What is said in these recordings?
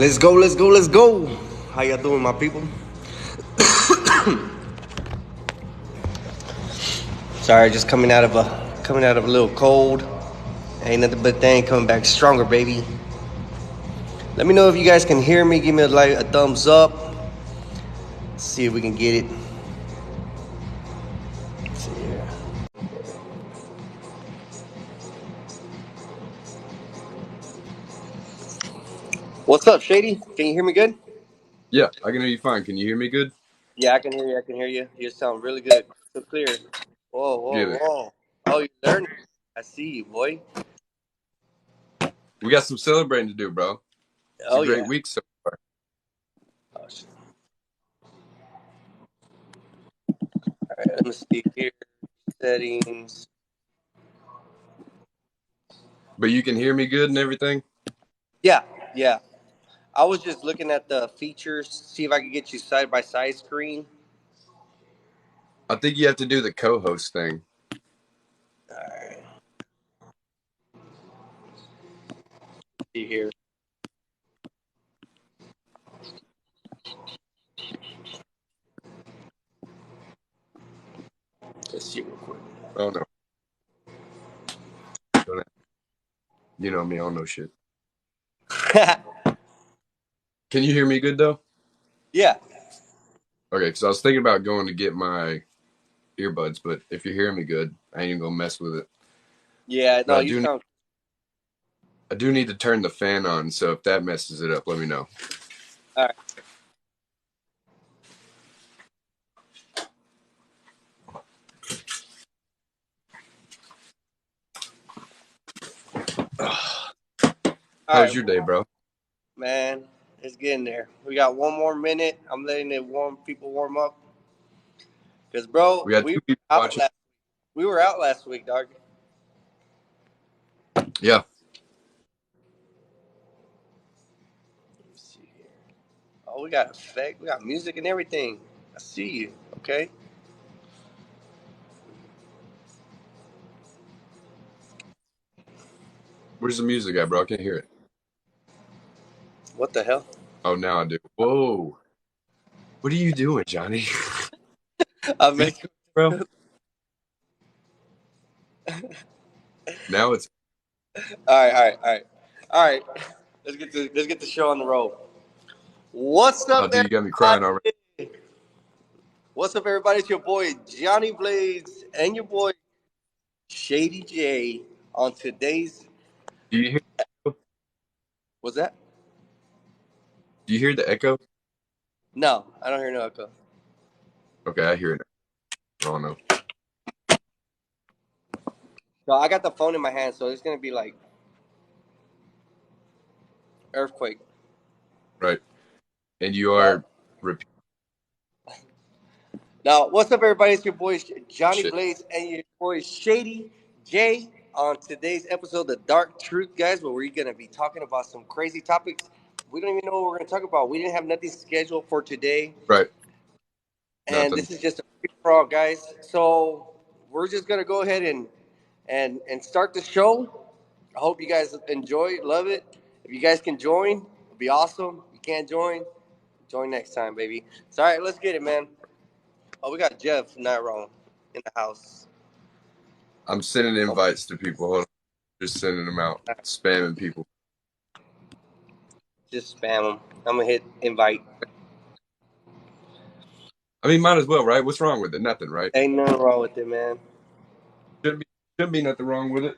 Let's go, let's go, let's go. How y'all doing, my people? Sorry, just coming out of a little cold. Ain't nothing but thing coming back stronger, baby. Let me know if you guys can hear me. Give me a thumbs up. See if we can get it. Let's see here. What's up, Shady? Can you hear me good? Yeah, I can hear you fine. Can you hear me good? Yeah, I can hear you. I can hear you. You sound really good. So clear. Whoa, whoa, Good. whoa. Oh, you're learning. I see you, boy. We got some celebrating to do, bro. It's a Oh, great yeah. week so far. Oh, shit. All right, let me see here. Settings. But you can hear me good and everything? Yeah, yeah. I was just looking at the features, see if I could get you side by side screen. I think you have to do the co-host thing. All right, see here. Let's see real quick. Oh no. Don't- You know me, I don't know shit. Can you hear me good though? Yeah, Okay, because I was thinking about going to get my earbuds, but if you're hearing me good, I ain't even gonna mess with it. yeah. But No, you sound. I do need to turn the fan on, so if that messes it up, let me know. All right. How All was right, your day, bro? man. It's getting there. We got one more minute. I'm letting people warm up. Cause, bro, We got two people watching. we were out last week, dog. Yeah. Let's see here. Oh, we got effect. We got music and everything. I see you. Okay. Where's the music at, bro? I can't hear it. What the hell? Oh, now I do. Whoa. What are you doing, Johnny? I Are you, messed. bro? Now it's All right, all right, all right, all right. Let's get the show on the road. What's oh, up, dude, you got me crying already. everybody? What's up, everybody? It's your boy Johnny Blades and your boy Shady Jay on today's. Do you hear? What's that? Do you hear the echo? No, I don't hear no echo. Okay, I hear it. Oh no. No, I got the phone in my hand, so it's gonna be like earthquake. Right. And you No, are repeat now what's up, everybody? It's your boy Johnny shit. Blades and your boy Shady Jay on today's episode, The Dark Truth, guys, where we're gonna be talking about some crazy topics. We don't even know what we're gonna talk about. We didn't have nothing scheduled for today. Right. And Nothing. this is just a free for all, guys. So we're just gonna go ahead and start the show. I hope you guys enjoy, love it. If you guys can join, it'd be awesome. If you can't join next time, baby. It's all right. Let's get it, man. Oh, we got Jeff Nyrone in the house. I'm sending Oh, invites to people. Hold on. Just sending them out. Spamming people. just spam them. I'm gonna hit invite. I mean, might as well, right? What's wrong with it? Nothing, right? Ain't nothing wrong with it, man. Shouldn't be shouldn't be nothing wrong with it.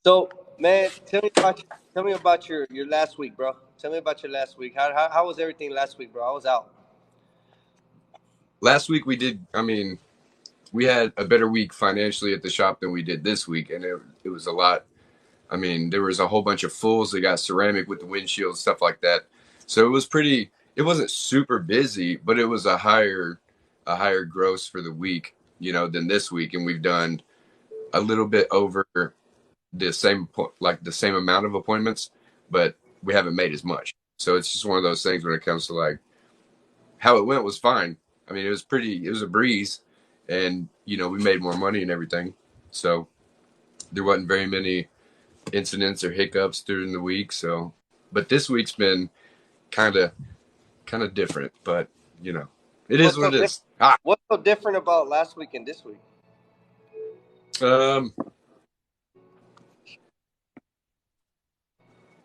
So, man, tell me about your last week, bro. Tell me about your last week. How was everything last week, bro? I was out. Last week we did I mean, we had a better week financially at the shop than we did this week, and it was a lot. I mean, there was a whole bunch of fools that got ceramic with the windshield, stuff like that. So it was pretty. It wasn't super busy, but it was a higher gross for the week, than this week, and we've done a little bit over like the same amount of appointments, but we haven't made as much. So it's just one of those things when it comes to like how it went was fine. I mean, it was a breeze, and we made more money and everything. So there wasn't very many incidents or hiccups during the week. So, but this week's been kind of different, but you know, it is What's what so it different? is. Ah, What's so different about last week and this week?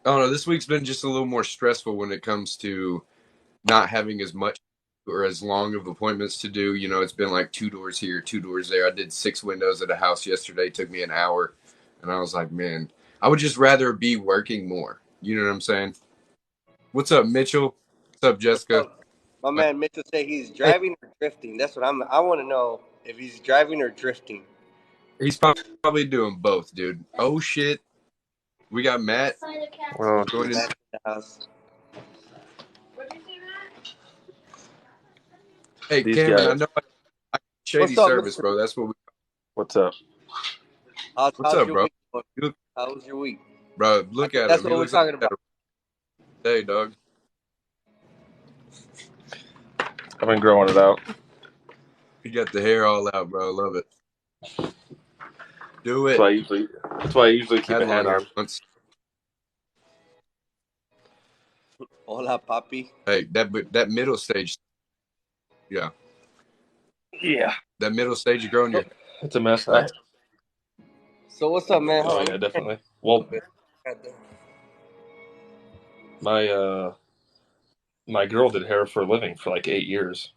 I don't know. This week's been just a little more stressful when it comes to not having as much or as long of appointments to do. You know, it's been like 2 doors here, 2 doors there. I did 6 windows at a house yesterday. It took me an hour, and I was like, man, I would just rather be working more. You know what I'm saying? What's up, Mitchell? What's up, What's Jessica? up? My man Mitchell say he's Hey, driving or drifting. That's what I want to know if he's driving or drifting. he's probably doing both, dude. Oh shit, we got Matt Oh, joining. Back to the house. Hey, these Cameron, I guys. know I shady What's up, service, Mister? bro. That's what we. What's up? What's How's up, your bro? week going? You look, How was your week? bro, I look think at that's him. He what we're looks like talking he had about. a day, dog. I've been growing it out. He got the hair all out, bro. I love it. Do That's it. why I usually. That's why I usually keep Had a hat long hair on. once. Hola, papi. Hey, that middle stage, yeah, Yeah, that middle stage of growing So, your it's a mess. hair. so what's up, man? Oh Hold on, yeah, let me turn definitely. a little Well, bit. my my girl did hair for a living for like 8 years.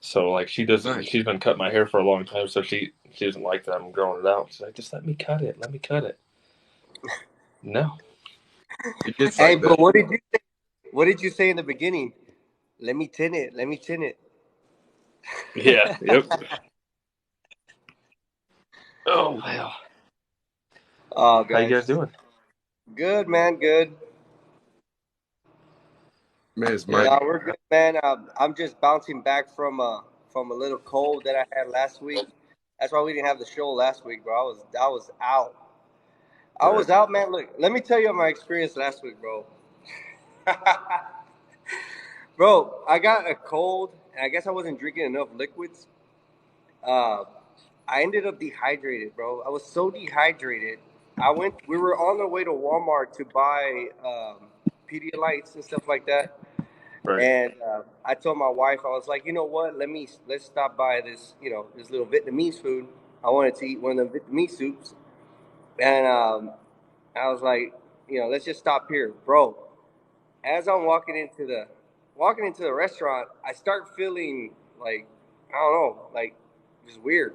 So like she doesn't. Nice. She's been cutting my hair for a long time. So she doesn't like that I'm growing it out. She's like, just let me cut it. Let me cut it. No. It gets Hey, like but that. what did you say? What did you say in the beginning? Let me tin it. Let me tin it. Yeah. Yep. Oh wow. Oh, How you guys guys, doing? good man, good. Man, it's Yeah. Mike. Yeah, we're good, man. I'm just bouncing back from a little cold that I had last week. That's why we didn't have the show last week, bro. I was out. I Right. was out, man. Look, let me tell you my experience last week, bro. Bro, I got a cold, and I guess I wasn't drinking enough liquids. Uh, I ended up dehydrated, bro. I was so dehydrated. We were on the way to Walmart to buy Pedialytes and stuff like that. Right. And I told my wife, I was like, you know what? Let's stop by this, this little Vietnamese food. I wanted to eat one of the Vietnamese soups, and I was like, let's just stop here, bro. As I'm walking into the restaurant, I start feeling like I don't know, like just weird.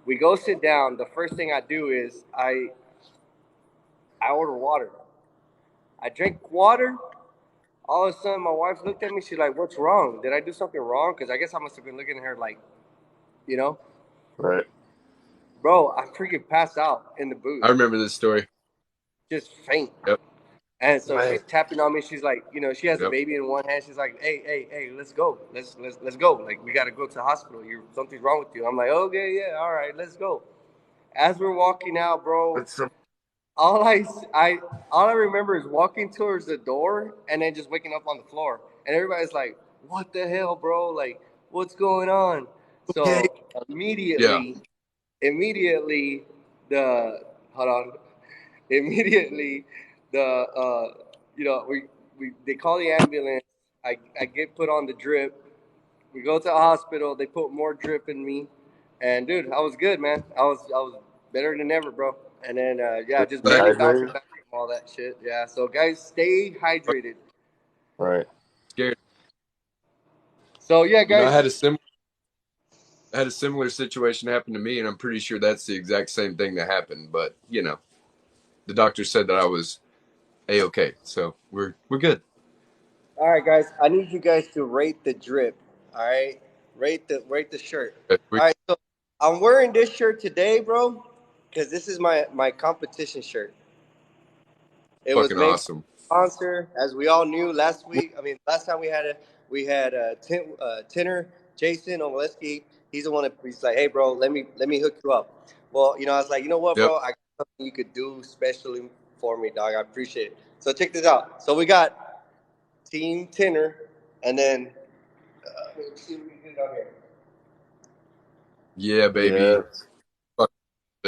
We go sit down. The first thing I do is I order water. I drink water. All of a sudden, my wife looked at me. She's like, "What's wrong? Did I do something wrong?" Because I guess I must have been looking at her like, you know, Right. bro. I freaking passed out in the booth, I remember this story. just faint. Yep. And so Man. she's tapping on me. She's like, she has a Yep. baby in one hand. She's like, "Hey, hey, hey, let's go. Let's go. Like, we got to go to the hospital. Something's wrong with you." I'm like, "Okay, yeah, all right, let's go." As we're walking out, bro, That's some. all I all I remember is walking towards the door and then just waking up on the floor. And everybody's like, "What the hell, bro? Like, what's going on?" Okay. So Yeah. immediately, the hold on, immediately the we they call the ambulance. I get put on the drip. We go to the hospital. They put more drip in me, and dude, I was good, man. I was better than ever, bro. And then yeah, just barely bouncing Dehydrated. back from all that shit. Yeah, so guys, stay hydrated. Right. Scared. So yeah, You know, guys. I had a similar situation happen to me, and I'm pretty sure that's the exact same thing that happened. But you know, the doctor said that I was a okay, so we're good. All right, guys. I need you guys to rate the drip. All right, rate the shirt. We All right, so I'm wearing this shirt today, bro, because this is my competition shirt. It was fucking made by awesome. a sponsor, as we all knew last week. I mean, last time Tinner Jason Omoleski. He's the one that he's like, "Hey, bro, let me hook you up." Well, I was like, you know what, Yep. bro, I got something you could do specially for me, dog. I appreciate it. So check this out. So we got Team Tinner, and then let me see if we can get it on here. Yeah, baby. Yeah. Fuck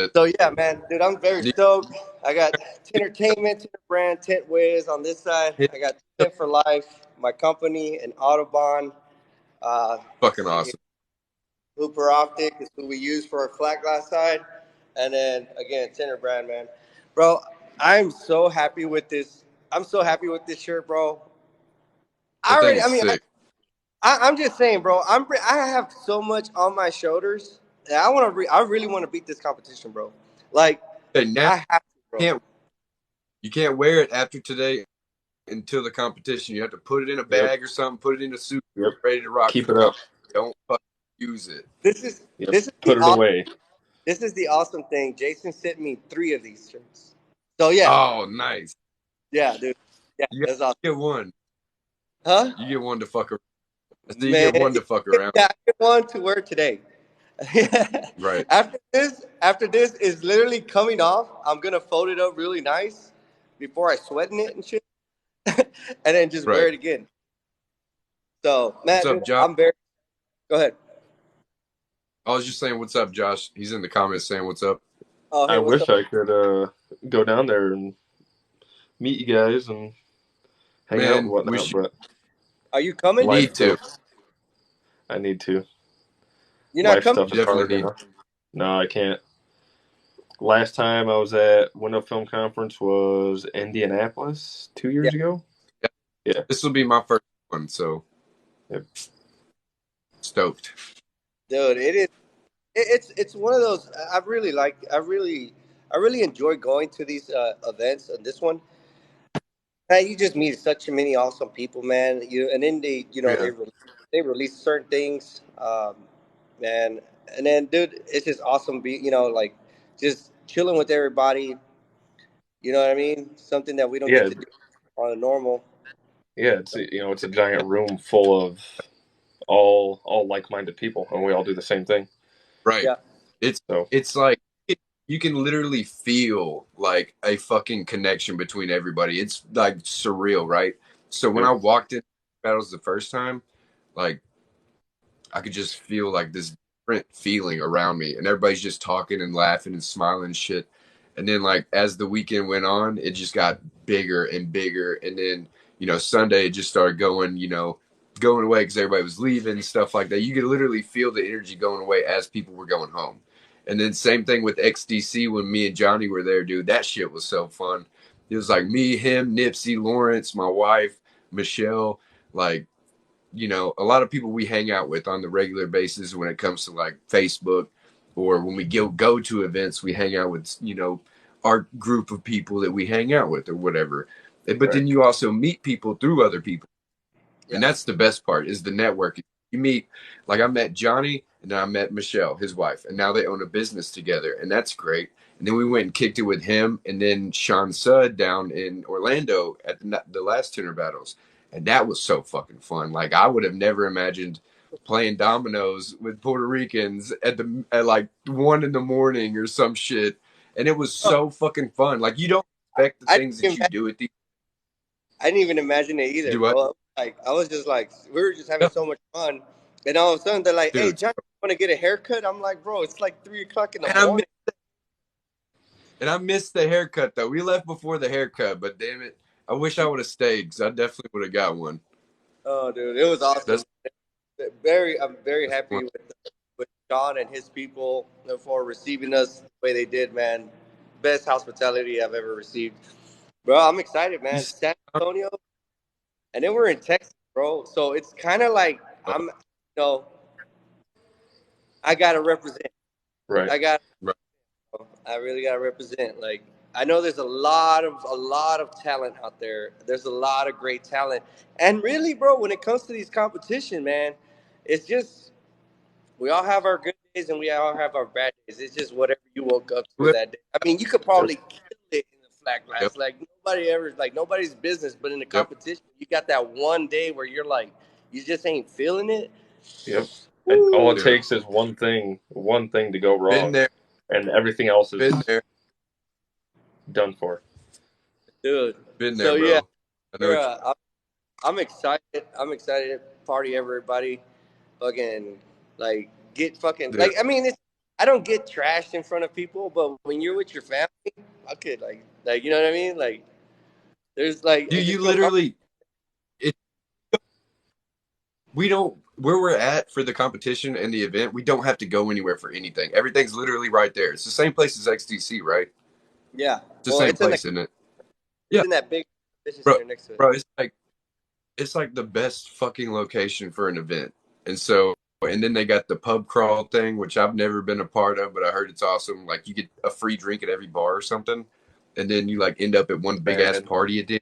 shit. So yeah, man, dude, I'm very stoked. I got Entertainment, Tent Brand, Tent Wiz on this side. I got Tent for Life, my company, and Autobahn. Let's Fucking see here. awesome. Hooper Optic is who we use for our flat glass side, and then again, Tent Brand, man, bro. I'm so happy with this. I'm so happy with this shirt, bro. That thing I is mean, sick. I'm just saying, bro. I have so much on my shoulders. That I really want to beat this competition, bro. Like, And now I have to, bro. you can't wear it after today until the competition. You have to put it in a Yep. bag or something, put it in a suit, Yep. ready to rock Keep for the it up. competition. Don't fucking use it. This is Yep. this is the Put it awesome, away. this is the awesome thing. Jason sent me 3 of these shirts. So yeah, Oh, nice. yeah, dude. Yeah, You that's awesome. get one. Huh? You get one to fuck around. So you Man, get one to fuck around. yeah, I get one to wear today. Right. After this is literally coming off. I'm gonna fold it up really nice before I sweat in it and shit, and then just wear Right. it again. So, What's man, up, dude, Josh? I'm very. Go ahead. I was just saying, what's up, Josh? He's in the comments saying, what's up? Oh, hey, I what's wish up? I could go down there and meet you guys and hang out and Man, we whatnot, should. but Are you You coming? life need to. stuff. I need to. You're not Life coming? stuff You is hard definitely need. now. No, I can't. Last time I was at Window Film Conference was Indianapolis 2 years Yeah, ago. Yeah. Yeah. This will be my first one, so Yep. stoked. dude, it is. It's one of those. I really like. I really enjoy going to these events. And this one, man, you just meet such many awesome people, man. And then Yeah. they release certain things, man. And then, dude, it's just awesome. Like just chilling with everybody. You know what I mean? Something that we don't get Yeah. to do on a normal. Yeah. It's a giant room full of all like-minded people, and we all do the same thing. Right. Yeah, It's So it's like you can literally feel like a fucking connection between everybody. It's like surreal, right? So when yep. I walked in battles the first time, like I could just feel like this different feeling around me, and everybody's just talking and laughing and smiling and shit. And then like as the weekend went on, it just got bigger and bigger. And then Sunday it just started going, going away because everybody was leaving and stuff like that. You could literally feel the energy going away as people were going home. And then same thing with XDC when me and Johnny were there, dude. That shit was so fun. It was like me, him, Nipsey, Lawrence, my wife, Michelle, like a lot of people we hang out with on the regular basis when it comes to like Facebook or when we go to events, we hang out with, our group of people that we hang out with or whatever. But Right. then you also meet people through other people. yeah. And that's the best part is the networking. You meet, like I met Johnny and then I met Michelle, his wife, and now they own a business together. And that's great. And then we went and kicked it with him and then Sean Sudd down in Orlando at the last Tenor Battles. And that was so fucking fun. Like I would have never imagined playing dominoes with Puerto Ricans at like 1 in the morning or some shit. And it was Oh, so fucking fun. Like you don't expect the I things didn't that you even, do at the I didn't even imagine it either, do what? bro. Like I was just like we were just having so much fun, and all of a sudden they're like, "Hey, Dude. Johnny, want to get a haircut?" I'm like, "Bro, it's like 3 o'clock in the And I morning." I missed the haircut though. We left before the haircut, but damn it, I wish I would have stayed because I definitely would have got one. Oh, dude, it was awesome. That's I'm very happy with John and his people for receiving us the way they did, man. Best hospitality I've ever received, bro. I'm excited, man. San Antonio, and then we're in Texas, bro. So it's kind of like know, I gotta represent. Right. I got. right. I really gotta represent. Like I know there's a lot of talent out there. There's a lot of great talent, and really, bro, when it comes to these competition, man, it's just we all have our good days and we all have our bad days. It's just whatever you woke up to that day. I mean, you could Yep. probably kill it in the flat Yep. glass, like nobody's business. But in the Yep. competition, you got that one day where you're like, you just ain't feeling it. Yep. And all it Woo. Dude. takes is one thing to go Been wrong, there. and everything else is Been there. done for. Dude. Been there, So yeah, bro. I know. I'm excited. I'm excited to party everybody. Fucking like get fucking Dude. like I mean I don't get trashed in front of people, but when you're with your family, I could like you know what I mean? Like there's like Do you there's no literally? It, we don't where we're at for the competition and the event. We don't have to go anywhere for anything. Everything's literally right there. It's the same place as XTC, right? yeah. It's the Well, same place, isn't it? it's Yeah, in that big business bro. center next to it. Bro, it's like the best fucking location for an event. And so, and then they got the pub crawl thing, which I've never been a part of, but I heard it's awesome. Like you get a free drink at every bar or something, and then you like end up at one big ass Man, party at the end.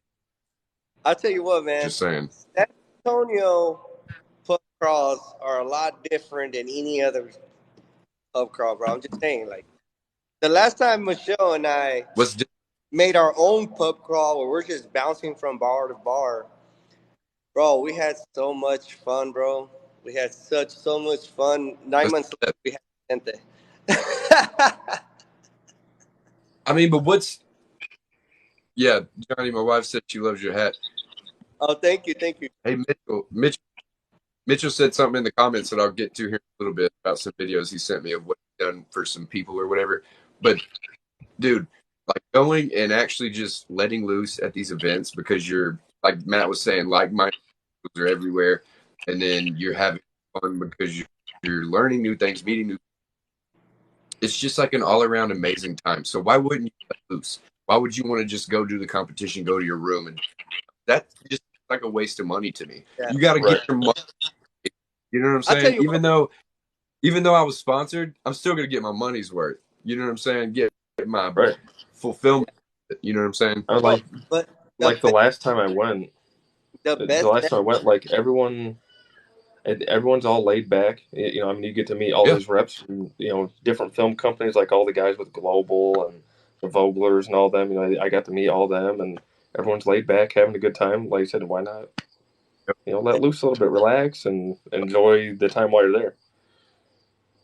I'll tell you what, man. Just saying. San Antonio pub crawls are a lot different than any other pub crawl, bro. I'm just saying, like the last time Michelle and I What's made our own pub crawl where we're just bouncing from bar to bar, bro, we had so much fun, bro. We had so much fun. 9 months later, we had Gente. I mean, but what's yeah, Johnny, my wife said she loves your hat. Oh, thank you, thank you. Hey, Mitchell said something in the comments that I'll get to here in a little bit about some videos he sent me of what he's done for some people or whatever. But dude, like going and actually just letting loose at these events because you're like Matt was saying, like my are everywhere, and then you're having fun because you're learning new things, meeting new. It's just like an all around amazing time. So why wouldn't you let loose? Why would you want to just go do the competition, go to your room, and that's just like a waste of money to me. Yeah. You got to right. get your money. You know what I'm I'll tell saying? you what, Even though I was sponsored, I'm still gonna get my money's worth. You know what I'm saying? Get my Right. fulfillment. You know what I'm saying? I bro, but like the last time I went. the The best, last time I went, like everyone's all laid back. You know, I mean, you get to meet all Yeah, these reps from different film companies, like all the guys with Global and the Voglers and all them. You know, I got to meet all them, and everyone's laid back, having a good time. Like I said, why not? Let loose a little bit, relax, and enjoy the time while you're there.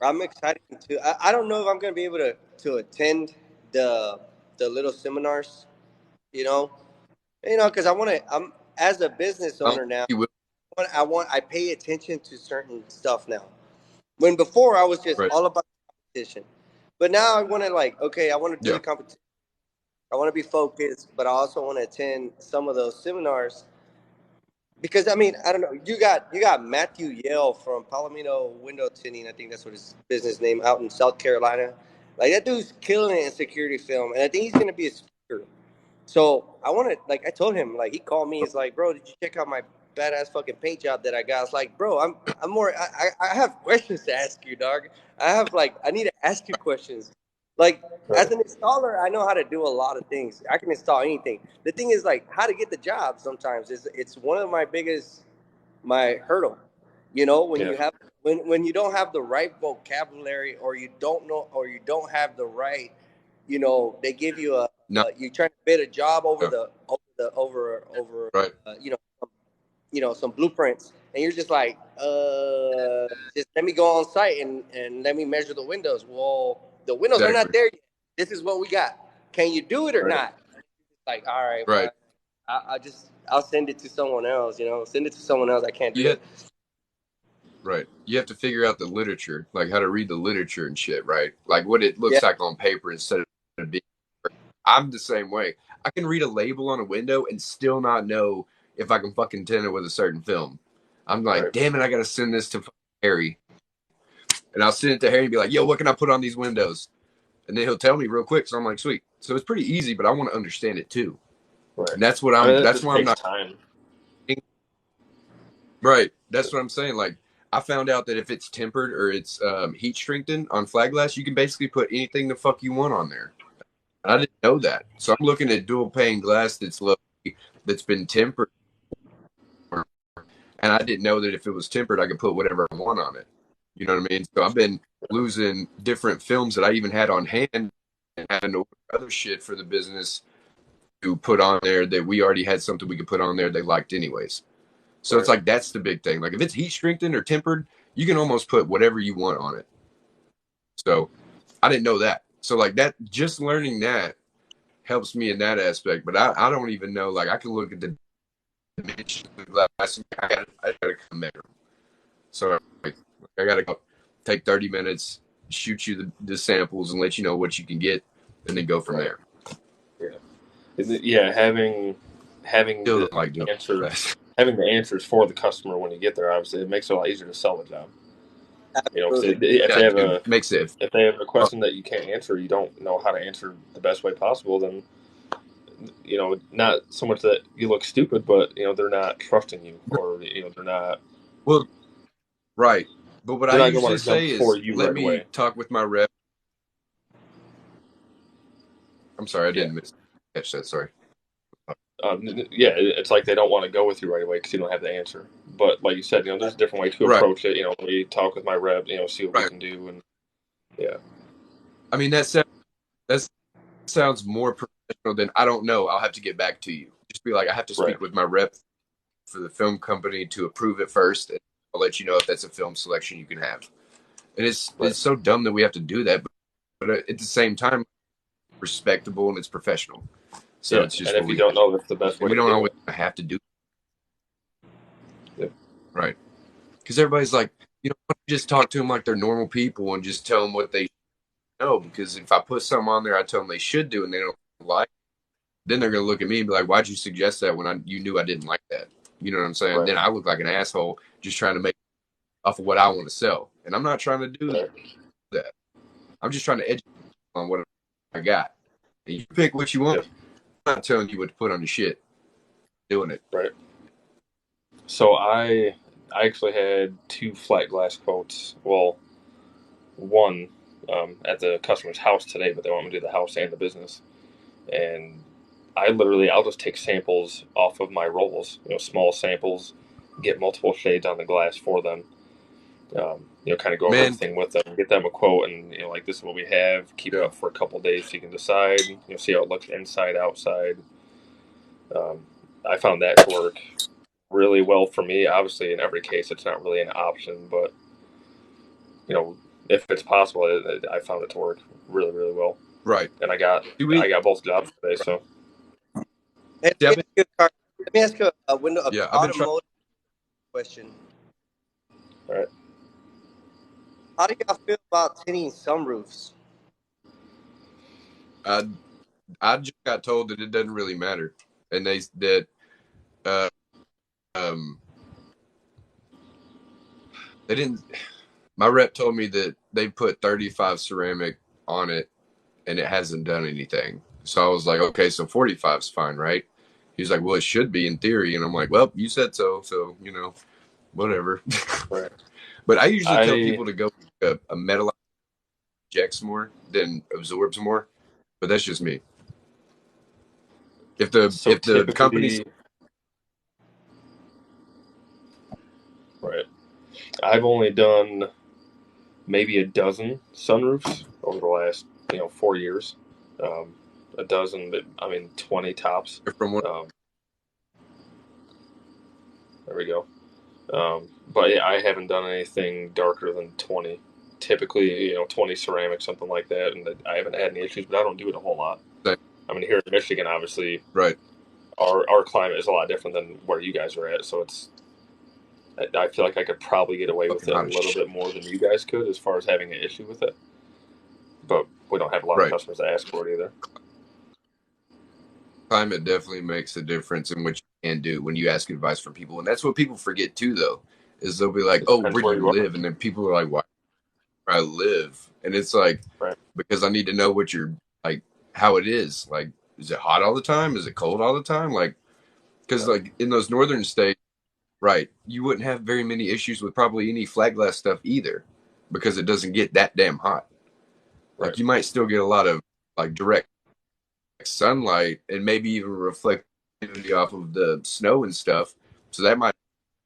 I'm excited to. I don't know if I'm gonna be able to attend the little seminars. You know, because I want to. I'm as a business I don't owner think now. you will. I pay attention to certain stuff now. When before I was just Right? all about competition, but now I want to like okay, I want to do Yeah. the competition. I want to be focused, but I also want to attend some of those seminars because I mean I don't know. You got Matthew Yale from Palomino Window Tinting. I think that's what his business name out in South Carolina. Like that dude's killing it in security film, and I think he's gonna be a speaker. So I want to like I told him like he called me. He's like, bro, did you check out my badass fucking paint job that I got? I was like, bro, I'm more. I have questions to ask you, dog. I need to ask you questions. Like as Right. an installer, I know how to do a lot of things. I can install anything. The thing is like how to get the job. Sometimes it's one of my biggest my hurdle. When Yeah. when you don't have the right vocabulary or you don't know or you don't have the right, they give you No. you trying to bid a job over Yeah. the over Right. some blueprints and you're just like just let me go on site and let me measure the windows. Well, the windows are not Exactly. there yet. This is what we got. Can you do it or Right. not? Like, all right, Right. fine. I'll send it to someone else. Send it to someone else. I can't You do have it. right. You have to figure out the literature, like how to read the literature and shit. Right. Like what it Yeah. looks like on paper instead of being. I'm the same way. I can read a label on a window and still not know if I can fucking tint it with a certain film. I'm like, Right. damn it, I gotta send this to Harry. And I'll send it to Harry and be like, yo, what can I put on these windows? And then he'll tell me real quick. So I'm like, sweet. So it's pretty easy, but I want to understand it too. Right. And that's I mean, that that's just why I'm takes not time. right. That's what I'm saying. Like I found out that if it's tempered or it's heat strengthened on flat glass, you can basically put anything the fuck you want on there. I didn't know that. So I'm looking at dual pane glass that's been tempered, and I didn't know that if it was tempered, I could put whatever I want on it. You know what I mean? So I've been losing different films that I even had on hand and having to order other shit for the business to put on there that we already had something we could put on there they liked anyways. So it's Right. like that's the big thing. Like if it's heat strengthened or tempered, you can almost put whatever you want on it. So I didn't know that. So like that, just learning that helps me in that aspect. But I don't even know. Like I can look at the dimensions of the glass. I gotta come measure. So like, I gotta go take 30 minutes, shoot you the samples and let you know what you can get, and then go from Right. there. Yeah, having Still the don't like doing answers that. having the answers for the customer when you get there, obviously, it makes it a lot easier to sell the job. You know, 'cause Absolutely. if Yeah, they have dude, makes it. if they have a question that you can't answer, you don't know how to answer the best way possible, then not so much that you look stupid, but they're not trusting you, or they're not Well, right. But what I they're not gonna usually want to jump say for is, you let right me away. talk with my rep. I'm sorry, I Yeah. didn't catch that. Sorry. Yeah, it's like they don't want to go with you right away because you don't have the answer. But like you said, there's a different way to Right, approach it. Let me talk with my rep, see what we right. can do, and yeah, I mean, that sounds more professional than I don't know. I'll have to get back to you. Just be like, I have to right, speak with my rep for the film company to approve it first, and I'll let you know if that's a film selection you can have. And right, it's so dumb that we have to do that, but at the same time, respectable and it's professional. So yeah. it's just And what if you we don't know, that's the best and way we to don't do always it. have to do Yeah, right because everybody's like, why don't you just talk to them like they're normal people and just tell them what they know. Because if I put something on there, I tell them they should do and they don't like, then they're gonna look at me and be like, why'd you suggest that when you knew I didn't like that? You know what I'm saying? right, Then I look like an asshole just trying to make off of what I want to sell, and I'm not trying to do right, that. I'm just trying to educate on what I got. And you pick what you yeah, want. I'm not telling you what to put on your shit. Doing it. right. So I actually had two flat glass quotes. Well, one at the customer's house today, but they want me to do the house and the business. And I'll just take samples off of my rolls, small samples, get multiple shades on the glass for them. Kind of go over Man, everything with them, get them a quote, and like this is what we have. Keep it yeah, up for a couple of days so you can decide. See how it looks inside, outside. Um, I found that to work really well for me. Obviously, in every case, it's not really an option, but you know, if it's possible, I found it to work really, really well. right. And I got Do I we? got both jobs today, Right. so Hey, See, let me ask you a window of yeah, I've been trying. automotive question. all right. How do y'all feel about tinting sunroofs? I I just got told that it doesn't really matter, and that uh, um they didn't. My rep told me that they put 35 ceramic on it, and it hasn't done anything. So I was like, okay, so 45 is fine, right? He's like, well, it should be in theory, and I'm like, well, you said so, so whatever. Right. But I usually tell I people to go with a metal ejects more than absorbs more, but that's just me. so If the company's typically, right. I've only done maybe a dozen sunroofs over the last 4 years. Um, a dozen, but I mean 20 tops. from what Um, there we go. But yeah, I haven't done anything darker than 20. Typically, 20 ceramic, something like that, and I haven't had any issues. But I don't do it a whole lot. I mean, here in Michigan, obviously, right. our climate is a lot different than where you guys are at. So I feel like I could probably get away with Fucking it a hot as little shit. bit more than you guys could as far as having an issue with it. But we don't have a lot of Right. customers that ask for it either. Climate definitely makes a difference in what you can do when you ask advice from people. And that's what people forget too, though, is they'll be like, It oh, depends where do where you you are. live? And then people are like, why do I live? And it's like, Right. because I need to know what you're like, how it is. Like, is it hot all the time? Is it cold all the time? Like, because Right. like in those northern states, right, you wouldn't have very many issues with probably any flat glass stuff either because it doesn't get that damn hot. Right. Like, you might still get a lot of like direct sunlight and maybe even reflectivity off of the snow and stuff. So that might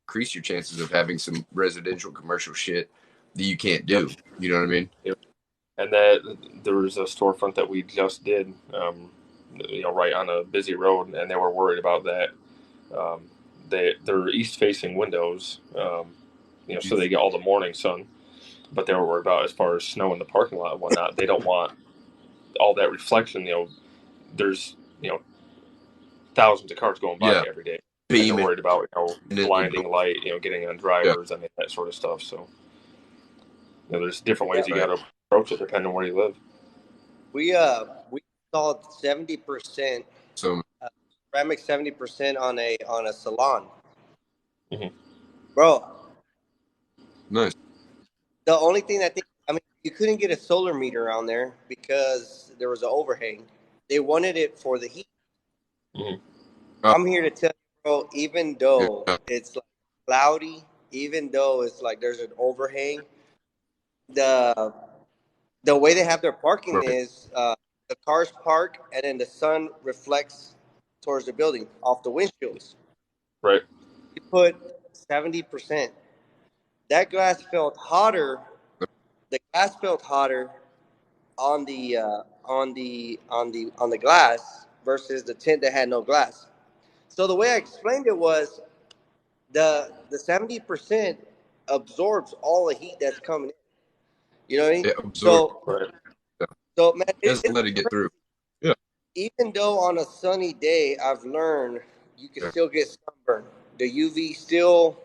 increase your chances of having some residential commercial shit that you can't Yep. do. You know what I mean? Yep. And that there was a storefront that we just did, right on a busy road, and they were worried about that. Um, they're east facing windows, so they get all the morning sun. But they were worried about as far as snow in the parking lot and whatnot. They don't want all that reflection. There's thousands of cars going by Yeah. every day, and they're Beaming worried about it. blinding light, getting on Yeah. drivers, and that sort of stuff. So there's different Yeah, ways you got Right. to approach it depending on where you live. We installed 70%, So ceramic 70% on a salon. Mm-hmm. Bro, nice. the only thing I mean, you couldn't get a solar meter on there because there was an overhang. They wanted it for the heat. Mm-hmm. I'm here to tell you, bro, even though Yeah. it's like cloudy, even though it's like there's an overhang, the the way they have their parking Right. is the cars park and then the sun reflects towards the building off the windshields. Right. You put 70%. That glass felt hotter. The glass felt hotter on the glass versus the tint that had no glass. So the way I explained it was the 70% absorbs all the heat that's coming in. You know what I mean? It absorbs. So Right. so man, It doesn't it's let it get through. Yeah. even though on a sunny day I've learned you can Yeah. still get sunburn. The UV still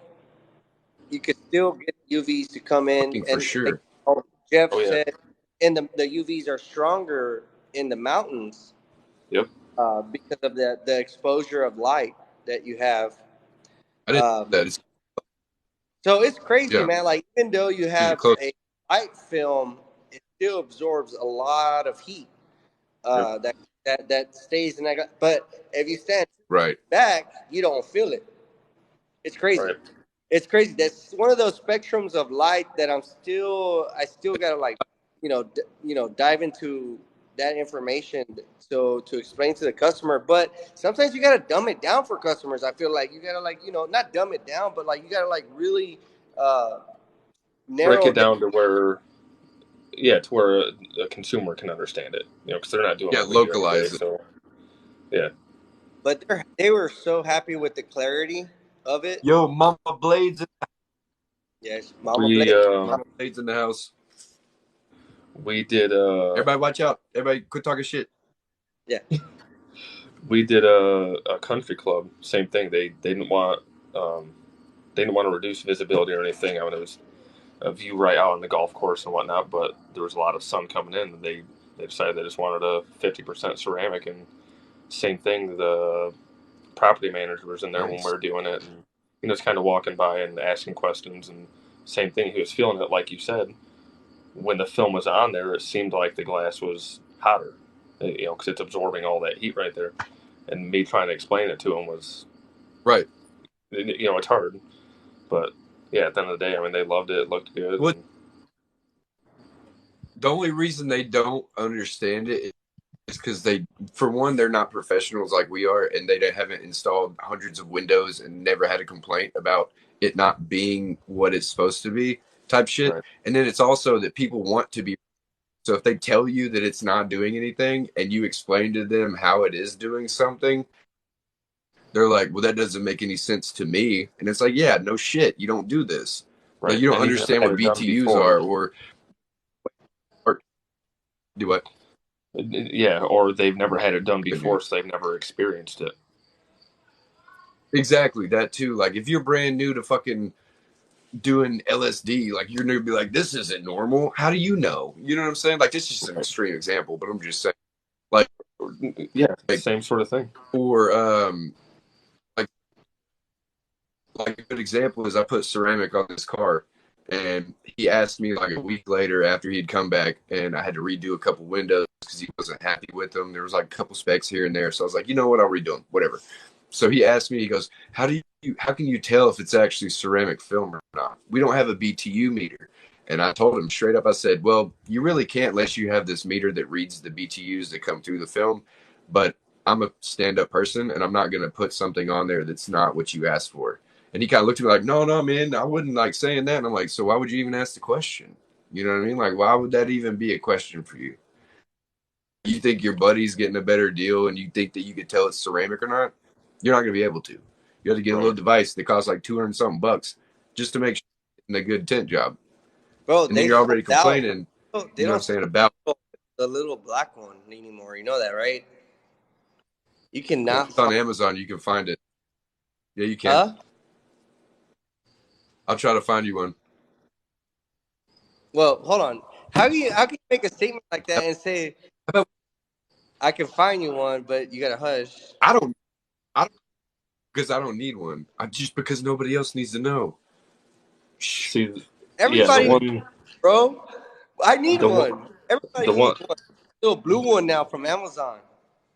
you could still get UVs to come in, Fucking for and like sure. Jeff Oh yeah. said, and the UVs are stronger in the mountains Yep. because of the exposure of light that you have. I didn't know that. It's So it's crazy, yeah. man. Like even though you You're have close. a light film, it still absorbs a lot of heat Yep. that stays in that. But if you stand Right. back, you don't feel it. It's crazy. Right. It's crazy. That's one of those spectrums of light that I still gotta like, dive into that information to explain to the customer. But sometimes you gotta dumb it down for customers. I feel like you gotta like, not dumb it down, but like you gotta like really uh, Break narrow it down. down to where, yeah, to where a consumer can understand it. Because they're not doing Yeah. what we do every day. Localize it. So yeah. But they were so happy with the clarity of it. Yo, Mama Blades. Yes, Mama We Blake. Mama Blades in the house. we did Everybody, watch out! Everybody, quit talking shit. Yeah. we did a country club. Same thing. They didn't want to reduce visibility or anything. I mean, it was a view right out on the golf course and whatnot, but there was a lot of sun coming in, and they decided they just wanted a 50% ceramic. And same thing, the property manager was in there when we Nice. were doing it, and just kind of walking by and asking questions. And same thing, he was feeling it, like you said. When the film was on there, it seemed like the glass was hotter, because it's absorbing all that heat right there. And me trying to explain it to him was, Right. it's hard, but yeah, at the end of the day, I mean, they loved it. It looked good. What? The only reason they don't understand it is because for one, they're not professionals like we are, and they haven't installed hundreds of windows and never had a complaint about it not being what it's supposed to be, type shit. Right. And then it's also that people want to be. So if they tell you that it's not doing anything, and you explain to them how it is doing something, they're like, "Well, that doesn't make any sense to me." And it's like, "Yeah, no shit, you don't do this. Right. Like, you don't And he's never understand had what it done BTUs before. are, or do what." Yeah, or they've never had it done before, so they've never experienced it. Exactly, that too. Like, if you're brand new to fucking doing LSD, like, you're gonna be like, "This isn't normal." How do you know? You know what I'm saying? Like, this is just an Right. extreme example, but I'm just saying, like, Yeah, like same sort of thing. or like a good example is I put ceramic on this car, and he asked me like a week later after he'd come back, and I had to redo a couple windows because he wasn't happy with them. There was like a couple specs here and there, so I was like, you know what, I'll redo them, whatever. So he asked me, he goes, how can you tell if it's actually ceramic film or not? We don't have a BTU meter. And I told him straight up, I said, well, you really can't unless you have this meter that reads the BTUs that come through the film. But I'm a stand-up person, and I'm not going to put something on there that's not what you asked for. And he kind of looked at me like, no, man, I wouldn't like saying that. And I'm like, so why would you even ask the question? You know what I mean? Like, why would that even be a question for you? You think your buddy's getting a better deal and you think that you could tell it's ceramic or not? You're not going to be able to. You have to get a little device that costs like 200 something bucks just to make sure you're getting a good tint job. Bro, And then they you're already sold out. complaining, They you know what I'm don't saying, about the little black one anymore. You know that, right? You if cannot it's on find. Amazon, you can find it. Yeah, you can. Huh? I'll try to find you one. Well, hold on. How can you make a statement like that and say How about I can find you one, but you gotta hush? I don't because I don't need one. Just because nobody else needs to know. Shh. See, yeah, Everybody needs one, bro. I need one. the Everybody one, needs one. Little blue one now from Amazon.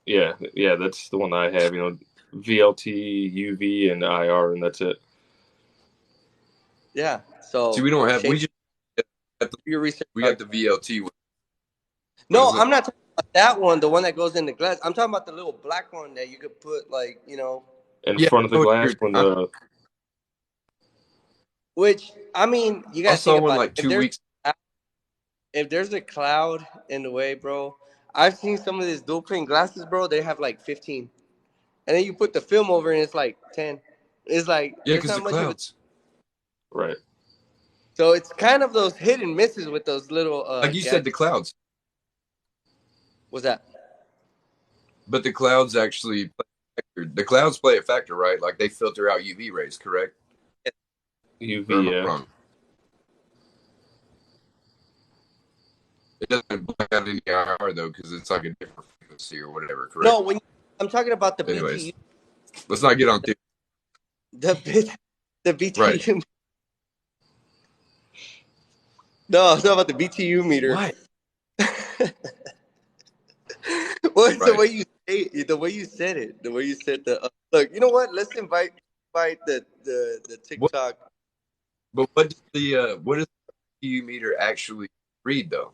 yeah, that's the one I have. VLT, UV, and IR, and that's it. Yeah. See, So we don't have. Shady, We just got the, do your research. we got the VLT. What No, is it? I'm not talking about that one, the one that goes in the glass. I'm talking about the little black one that you could put like, In Yeah, front of I the know what glass you're. when the which I mean, you I gotta think saw one about it. like 2 weeks. If there's a cloud in the way, bro, I've seen some of these dual pane glasses, bro. They have like 15, and then you put the film over, and it's like 10. It's like Yeah, there's because not the much of it. clouds. right. So it's kind of those hit and misses with those little Like you said, the gadgets. clouds. What's that? But the clouds actually play a factor. The clouds play a factor, right? Like they filter out UV rays, correct? Or am UV, I yeah. wrong? It doesn't black out any IR though, because it's like a different frequency or whatever, correct? No, I'm talking about the Anyways, BTU, let's not get on theory. the bit, the Right. BTU. No, it's not about the BTU meter. What? What's the Right. way you say it? The way you said it. The way you said the look. You know what? Let's invite the What? TikTok. But what does the BTU meter actually read though?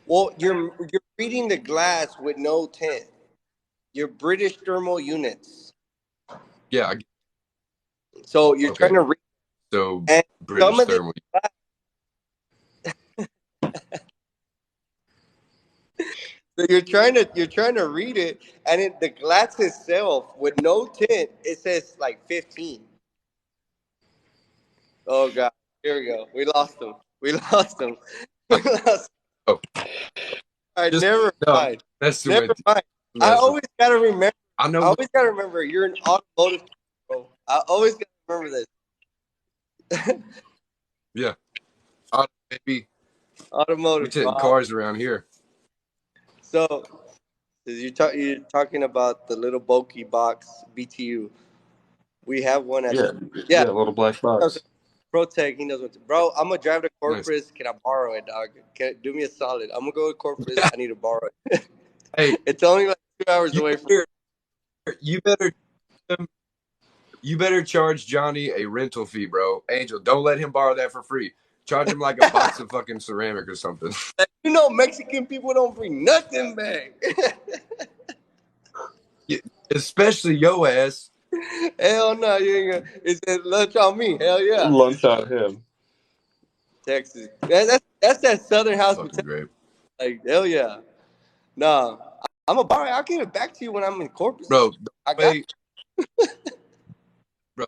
Well, you're reading the glass with no tint. Your British thermal units. Yeah. So you're Okay. trying to read, So and some British of the thermal. so you're trying to read it, and the glass itself with no tint, it says like 15. Oh God, here we go. We lost them. We lost them. We lost. Oh, All right, just never no. mind. That's the way. Never mind. I always gotta remember. I know. I always gotta remember. You're an automotive, bro. I always gotta remember this. Yeah. Maybe we Automotive, taking Bob. cars around here. So, you're talking about the little bulky box BTU. We have one at Yeah, yeah. yeah, a little black box. Protect. He knows what to. Bro, I'm gonna drive to Nice. Corpus. Can I borrow it, dog? Do me a solid. I'm gonna go to Corpus. I need to borrow it. Hey, It's only like 2 hours you away from. better, you better you better charge Johnny a rental fee, bro. Angel, don't let him borrow that for free. Charge him like a box of fucking ceramic or something. Mexican people don't bring nothing back. Especially yo ass. Hell no, you ain't gonna. It says lunch on me. Hell yeah. Lunch on him. Texas. That's that Southern Fucking hospitality. great. Like, hell yeah. Nah, I'm a bar. I'll give it back to you when I'm in Corpus. Bro, I got bro,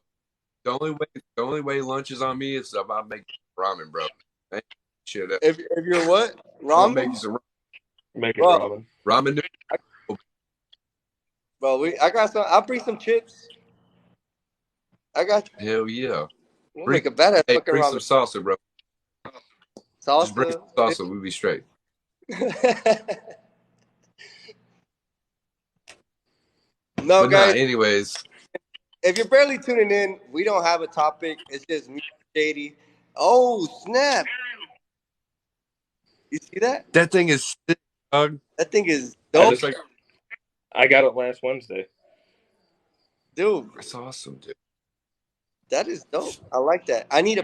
the only way lunch is on me is if I make ramen, bro. Ain't shit up. if you're what? I'm gonna make Ramen? you some Making Bro, ramen. ramen. bro, I got some. I'll bring some chips. I got you. Hell yeah. We'll make a badass fucking Bring some ramen. salsa, bro. Just bring some Salsa. salsa, we'll be straight. No, But guys. anyways, If you're barely tuning in, we don't have a topic. It's just me, Shady. Oh snap! You see that? that thing is sick, dog. That thing is I dope, just like I got it last Wednesday. dude. That's awesome, dude. That is dope. I like that. I need a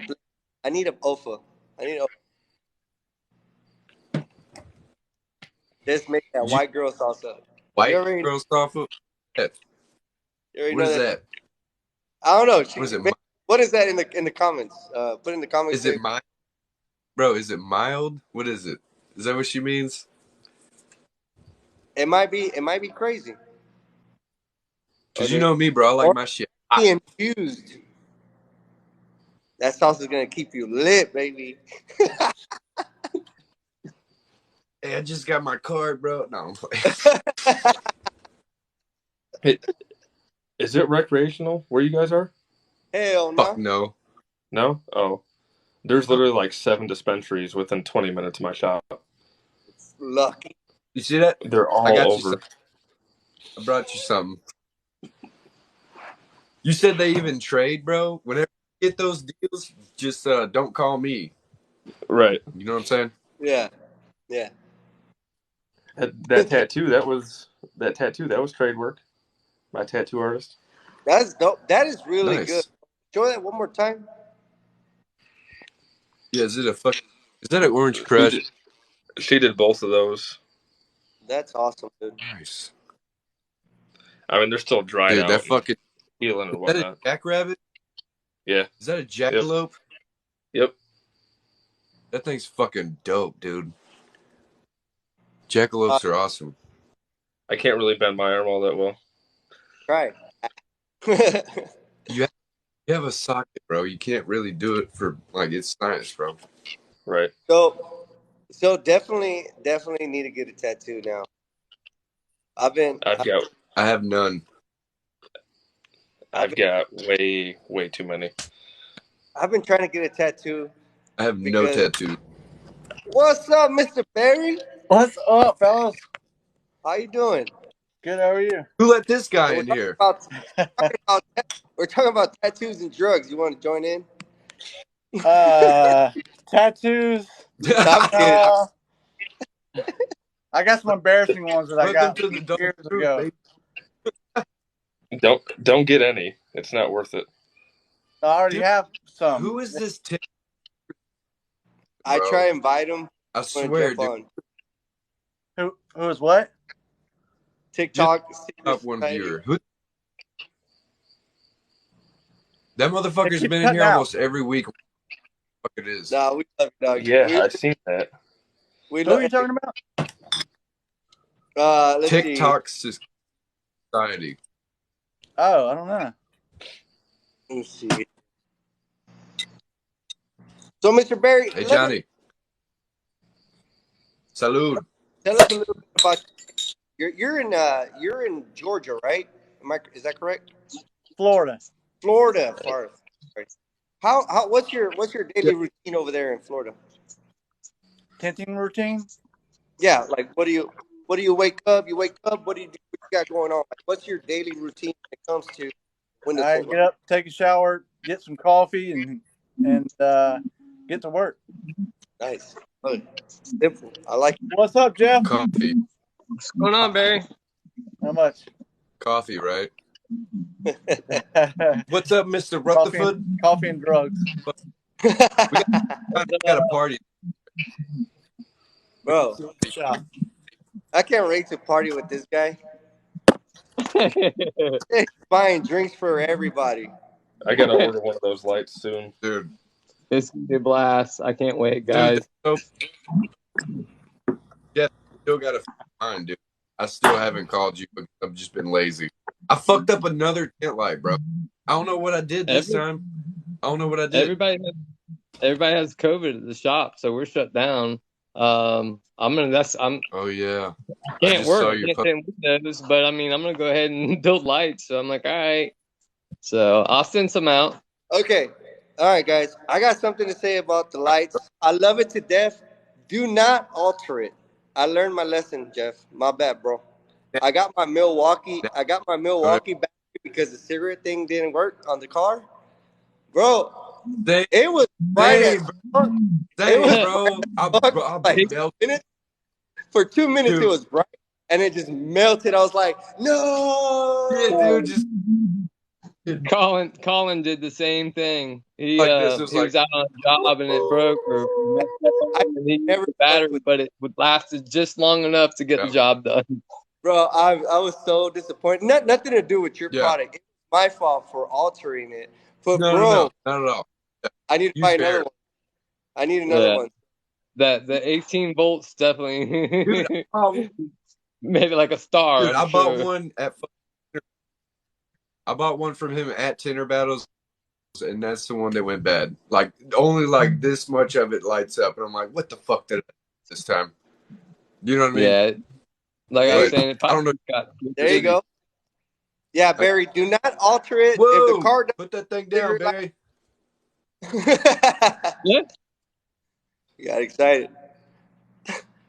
OFA. I need a. Just make that Did you white girl salsa. You white already, girl salsa? you already What know is that. that? I don't know. What is it? What is that in the comments? Put in the comments. Is it mild? Bro, is it mild? What is it? Is that what she means? It might be. It might be crazy. Because you know me, bro. I like my shit hot. Infused. That sauce is gonna keep you lit, baby. Hey, I just got my card, bro. No, I'm playing. Hey, is it recreational where you guys are? Hell Fuck no. no. No? Oh. There's literally like 7 dispensaries within 20 minutes of my shop. It's lucky. You see that? They're I all got you over. something. I brought you something. You said they even trade, bro. Whenever you get those deals, just don't call me. Right. You know what I'm saying? Yeah. That tattoo, that was trade work. My tattoo artist. That's dope. That is really good. Nice. Show that one more time. Yeah, is that an Orange She Crush? did, she did both of those. That's awesome, dude. Nice. I mean, they're still dried Dude, that out and fucking healing and is that a whatnot. jackrabbit? Yeah. Is that a Yep. jackalope? Yep. That thing's fucking dope, dude. Uh, Jackalopes are awesome. I can't really bend my arm all that well. Try. You have a socket, bro. You can't really do it for like it's science, bro. Right. So definitely need to get a tattoo now. I've been I've got I have none. I've I've been got way too many. I've been trying to get a tattoo I have no because tattoos. what's up, Mr. Barry? What's up, fellas? How you doing? Good, how are you? Who let this guy So in here? we're talking about tattoos and drugs. You want to join in? Tattoos. I'm kidding. I got some embarrassing ones that I Welcome got to the dark years room, ago. baby. Don't get any. It's not worth it. I already Dude, have some. Who is this? I Bro, try to invite him. I Want to swear, jump dude. on Who is what? TikTok? Up one Society. viewer. That It motherfucker's keeps been in cutting here out. almost every week. What the fuck it is? No, we love you, dog. Yeah, I've seen that. We Who are love. you talking about? Let's see. TikTok society. Oh, I don't know. Let's see. So, Mr. Barry, Hey, Johnny. Salud. tell us a little bit about you're in Georgia, right? Is that correct? Florida. Florida, far. How what's your daily routine over there in Florida? Tinting routine. Yeah, like what do you wake up? You wake up. What do you do? What you got going on? Like, what's your daily routine when it comes to when I the get up, take a shower, get some coffee, and get to work. nice, good, simple. I like it. What's up, Jeff? Coffee. What's going on, Barry? How much? Coffee, right? What's up, Mr. Rutherford? Coffee and drugs. We got a party. Bro, I can't wait to party with this guy. He's buying drinks for everybody. I gotta order one of those lights soon. Dude. It's gonna be a blast. I can't wait, guys. Yeah, still got to find, dude. I still haven't called you because I've just been lazy. I fucked up another tent light, bro. I don't know what I did this time. I don't know what I did. Everybody has COVID at the shop, so we're shut down. I'm Oh yeah. can't saw work. your Can't fit in windows, but I mean, I'm gonna go ahead and build lights. So I'm like, all right. So I'll send some out. Okay. All right, guys. I got something to say about the lights. I love it to death. Do not alter it. I learned my lesson, Jeff. My bad, bro. I got my Milwaukee battery because the cigarette thing didn't work on the car. Bro, it was bright as fuck. Bro. For 2 minutes Dude. it was bright and it just melted. I was like, no. Yeah, dude, just Colin did the same thing. He Like this, it was he was out on a job and it broke or and he never used the battery, with- but it would lasted just long enough to get the job done. Bro, I was so disappointed. Nothing to do with your Yeah. product. It's my fault for altering it. But no, bro, not at all. I need to You buy fair. another one. I need another Yeah. one. The 18 volts definitely Dude, maybe like a star. Dude, I'm I bought sure. one I bought one from him at Tinner Battles, and that's the one that went bad. Like only like this much of it lights up, and I'm like, what the fuck did I do this time? You know what I mean? Yeah. Like I was saying, it I don't know. There you go. Yeah, Barry, do not alter it. Whoa, If the car doesn't put that thing down, Barry. Yeah. You got excited.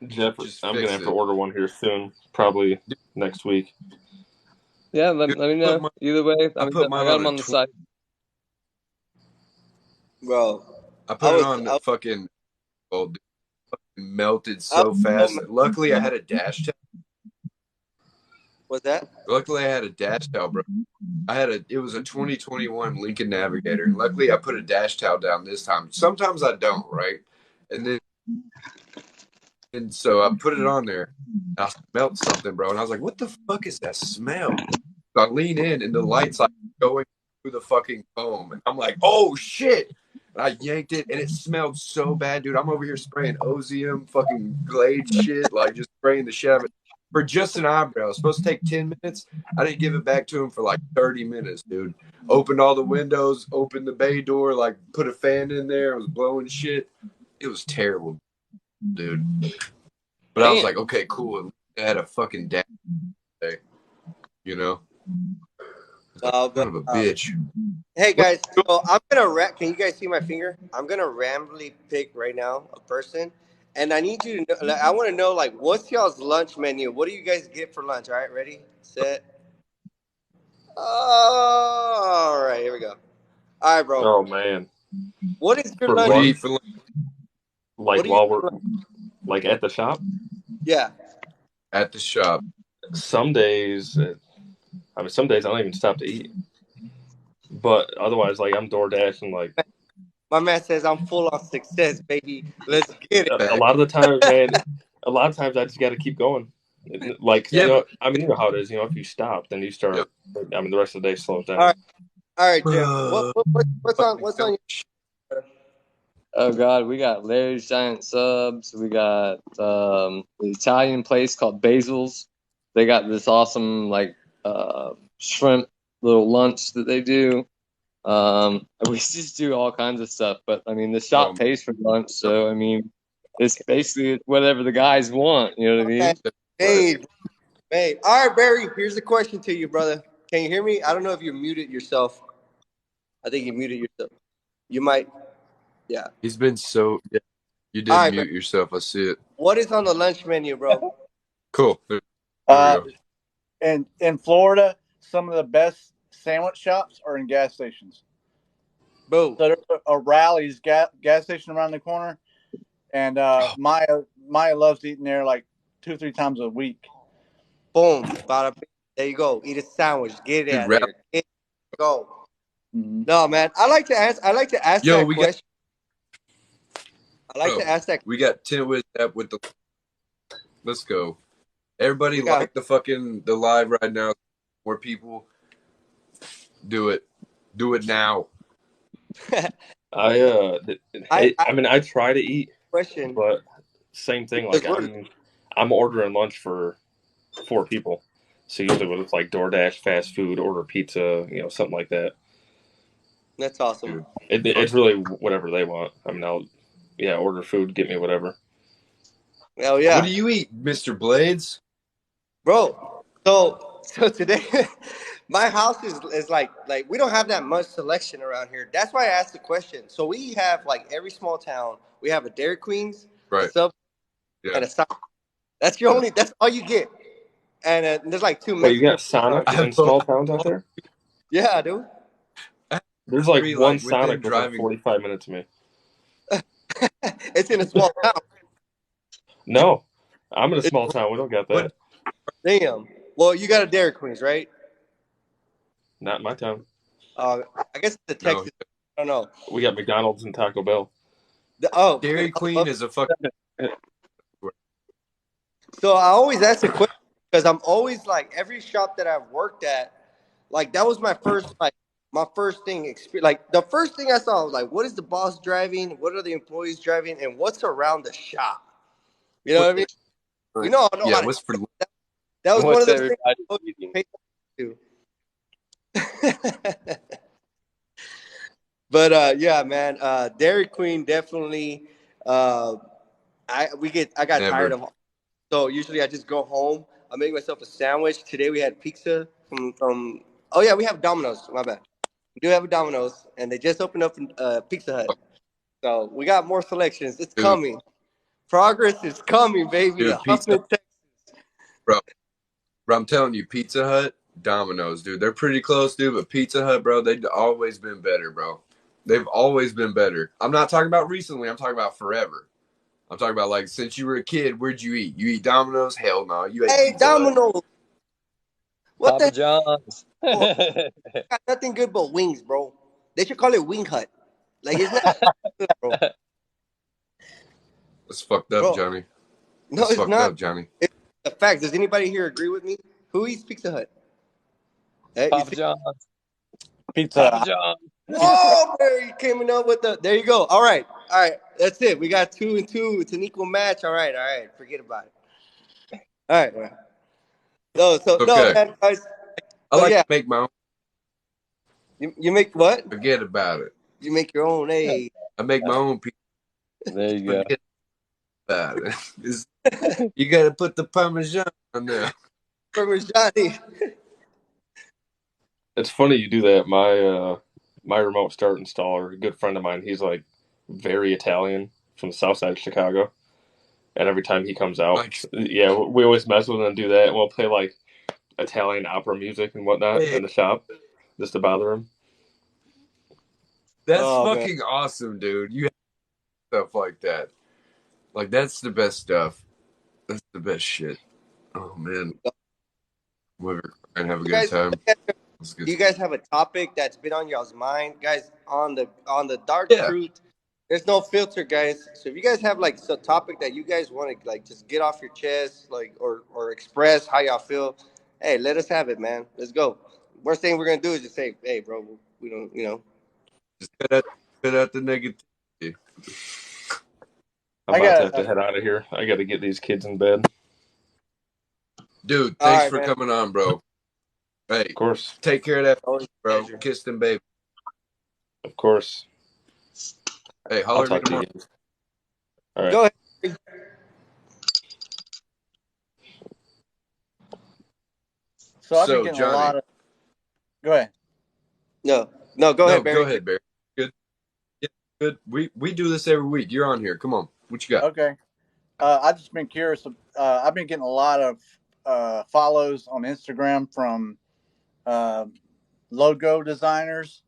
Jeff, Just I'm gonna fix have to it. order one here soon, probably next week. Yeah, let Dude, me know. Either way, I put I mine got on them a on the site. Bro, I I put it was, on I, fucking oh, melted I so was so fast. mad. Luckily, I had a dash towel. What's that? Luckily, I had a dash towel, bro. It was a 2021 Lincoln Navigator. And luckily, I put a dash towel down this time. Sometimes I don't, right? And then, and so I put it on there. And I smelled something, bro. And I was like, what the fuck is that smell? So I lean in, and the light's like going through the fucking foam. And I'm like, oh shit. And I yanked it, and it smelled so bad, dude. I'm over here spraying Ozium, fucking Glade shit, like just spraying the shit out of it for just an eyebrow. It was supposed to take 10 minutes. I didn't give it back to him for like 30 minutes, dude. Opened all the windows, opened the bay door, like put a fan in there. I was blowing shit. It was terrible, dude. But I was Damn. like, okay, cool. I had a fucking day, you know? Like, son But of a bitch. hey guys, so I'm gonna can you guys see my finger? I'm gonna randomly pick right now a person, and I need you to know, like, I want to know like what's y'all's lunch menu? What do you guys get for lunch? All right, ready, set. All right, here we go. All right, bro. Oh man, What is your for What do you lunch? eat lunch, for lunch What like do you? while we're like at the shop, Yeah. at the shop? some days, I mean, some days I don't even stop to eat. But otherwise, like I'm door dashing. Like My man says I'm full on success, baby. Let's get it. a Back. lot of the times, man, a lot of times I just got to keep going. Like Yeah, but I mean, you know how it is. If you stop, then you yep. start. I mean, the rest of the day slows All down. right, all right, Jeff. Bro, What's on your? Oh God, we got Larry's Giant Subs. We got the Italian place called Basil's. They got this awesome like shrimp little lunch that they do. We just do all kinds of stuff. But I mean, the shop pays for lunch, so I mean, it's basically whatever the guys want. You know what I My man mean? right. made, made. All right, Barry. Here's the question to you, brother. Can you hear me? I don't know if you muted yourself. I think you muted yourself. You might. Yeah. He's been so. Yeah, you All did right, Barry. mute yourself. I see it. What is on the lunch menu, bro? Cool. There we Uh, go. and in Florida, some of the best sandwich shops are in gas stations. Boom. So there's a Rally's gas station around the corner, and Maya loves eating there like 2-3 times a week. Boom. Bada bing. There you go. Eat a sandwich. Get it Dude, out of there. Go. Mm-hmm. No, man. I like to ask yo, that we got question. I like bro. to ask that. We got 10 with that with the. Let's go. Everybody We got. like the live right now. More people do it. Do it now. I I mean, I try to eat, question but same thing. because Like we're I'm ordering lunch for 4 people. So usually when it's like DoorDash, fast food, order pizza, something like that. that's awesome. Dude. It's really whatever they want. I mean, order food, get me whatever. Hell What yeah, do you eat, Mr. Blades? bro. So today, my house is like we don't have that much selection around here. That's why I asked the question. So we have like every small town, we have a Dairy Queens, a Right. Sub, Yeah. and a Stop. That's your Yeah. only. That's all you get. And there's like two Well, you Mexican got places around Sonic here. I in have both. small towns out there? Yeah, dude. I have There's like three one like within Sonic within driving. 45 minutes of me. It's in a small town. No, I'm in a It's, small town. We don't got What? that. damn. Well, you got a Dairy Queens, right? Not in my town. I guess the No. Texas. I don't know. We got McDonald's and Taco Bell. Oh, Dairy I Queen love. is a fucking. So I always ask the question because I'm always like every shop that I've worked at, like that was my first thing experience. Like the first thing I saw was like, what is the boss driving? What are the employees driving? And what's around the shop? You know what I mean? You know, I know Yeah, how to. what's for That was one What's of those things I everybody always eating? paid attention to. But yeah, man, Dairy Queen definitely. Uh, I got tired never. of. So usually I just go home. I make myself a sandwich. Today we had pizza from. Oh yeah, we have Domino's. My bad. We do have a Domino's, and they just opened up Pizza Hut. So we got more selections. It's Dude, coming. Progress is coming, baby. dude, Pizza, Huffman, Texas. bro. Bro, I'm telling you, Pizza Hut, Domino's, dude. They're pretty close, dude. But Pizza Hut, bro, they've always been better, bro. They've always been better. I'm not talking about recently. I'm talking about forever. I'm talking about like since you were a kid, where'd you eat? You eat Domino's? Hell no. You ate Hey, Pizza Hut. Domino's. What Papa the John's. hell? Got nothing good but wings, bro. They should call it Wing Hut. Like it's not good, bro. That's fucked up, Bro, Johnny. no, That's it's fucked not. up, Johnny. It's a fact. Does anybody here agree with me? Who eats Pizza Hut? Hey, you Papa see? John's. Pizza. Papa John's. Whoa, Barry coming up with the. There you go. All right. That's it. We got 2 and 2. It's an equal match. All right. Forget about it. All right. No, Okay. man, guys. I So like yeah, to make my own. you make what? Forget about it. You make your own. Hey, I make my own pizza. There you go. Forget about it. You got to put the Parmesan on there. from Johnny. It's funny you do that. My remote start installer, a good friend of mine, he's like very Italian from the south side of Chicago. And every time he comes out, Like, yeah, we always mess with him and do that. And we'll play like Italian opera music and whatnot hey, in the shop just to bother him. that's Oh man, fucking awesome, dude. You have stuff like that. Like, that's the best stuff. That's the best shit. Oh, man. We're going to have a you good guys, time. do That's good. you guys have a topic that's been on y'all's mind, guys? On the dark Yeah. truth. There's no filter, guys. So if you guys have like a topic that you guys want to like just get off your chest, like or express how y'all feel, hey, let us have it, man. Let's go. Worst thing we're gonna do is just say, hey, bro, we don't, Just cut out the negativity. I'm I about to got have to head out of here. I got to get these kids in bed. Dude, All thanks right, for man. coming on, bro. Hey, Of course. take care of that, Always a bro. pleasure. Kiss them, baby. Of course. Hey, I'll holler at me talk to you tomorrow. again. All right. Go ahead. so I've been So, getting a Johnny. lot of. Go ahead. No, go No, ahead, Barry. go ahead, Barry. Good. Yeah, good. We do this every week. You're on here. Come on. What you got? Okay. I've just been curious. I've been getting a lot of follows on Instagram from logo designers,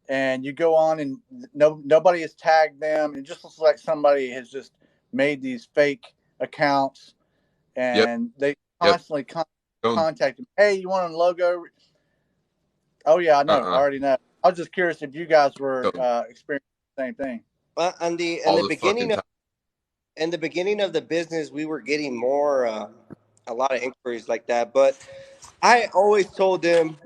and you go on and nobody has tagged them. It just looks like somebody has just made these fake accounts, Yep. and they Yep. constantly Don't. contact them. Hey, you want a logo? Oh yeah, I know. I already know. I was just curious if you guys were experiencing the same thing. In the All the fucking time. in the beginning of the business, we were getting more a lot of inquiries like that. But I always told them,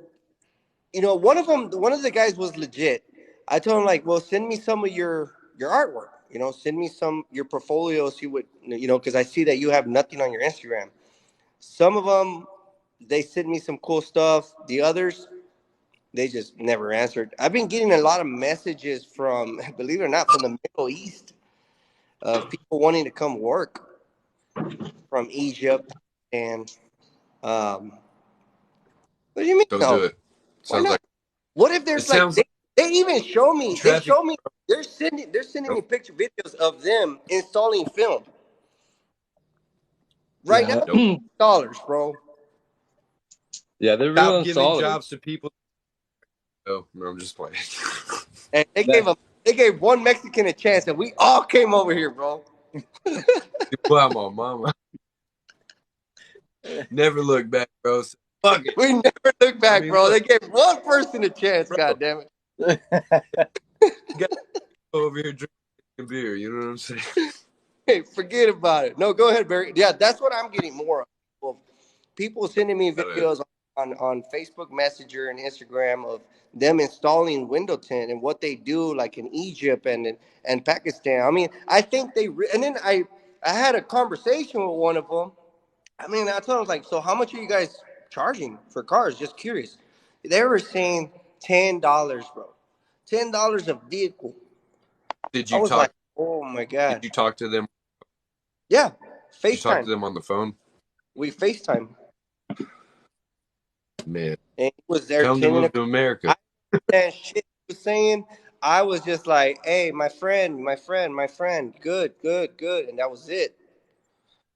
one of the guys was legit. I told him like, well, send me some of your artwork. Send me some your portfolios. You would, because I see that you have nothing on your Instagram. Some of them, they sent me some cool stuff. The others, they just never answered. I've been getting a lot of messages from, believe it or not, from the Middle East of people wanting to come work from Egypt. And what do you mean? Don't do No, it. why Sounds not? like What if it there's like sounds like they even show me traffic. they're sending me Nope. picture videos of them installing film right Yeah. now. Nope. Dollars, bro. Yeah, they're real Stop giving installers. jobs to people. Oh, no, I'm just playing. And they gave one Mexican a chance, and we all came over here, bro. Mama, mama. Never look back, bro. So, fuck it. We never look back, I mean, bro. look, They gave one person a chance. bro. God damn it. You got to go over here drinking beer. You know what I'm saying? Hey, forget about it. No, go ahead, Barry. Yeah, that's what I'm getting more of. People sending me videos on Facebook Messenger and Instagram of them installing window tint and what they do, like in Egypt and Pakistan. I mean, I think and then I had a conversation with one of them. I mean, I told them like, so how much are you guys charging for cars? Just curious. They were saying $10, bro. $10 a vehicle. Did I you was talk? like, oh my Did god. you talk to them? Yeah, Did you talk to FaceTime. them on the phone? We FaceTime. Man, And he was there tell them to 10 move to America. and shit he was saying, I was just like, hey, my friend, my friend, my friend, good, good, good, and that was it.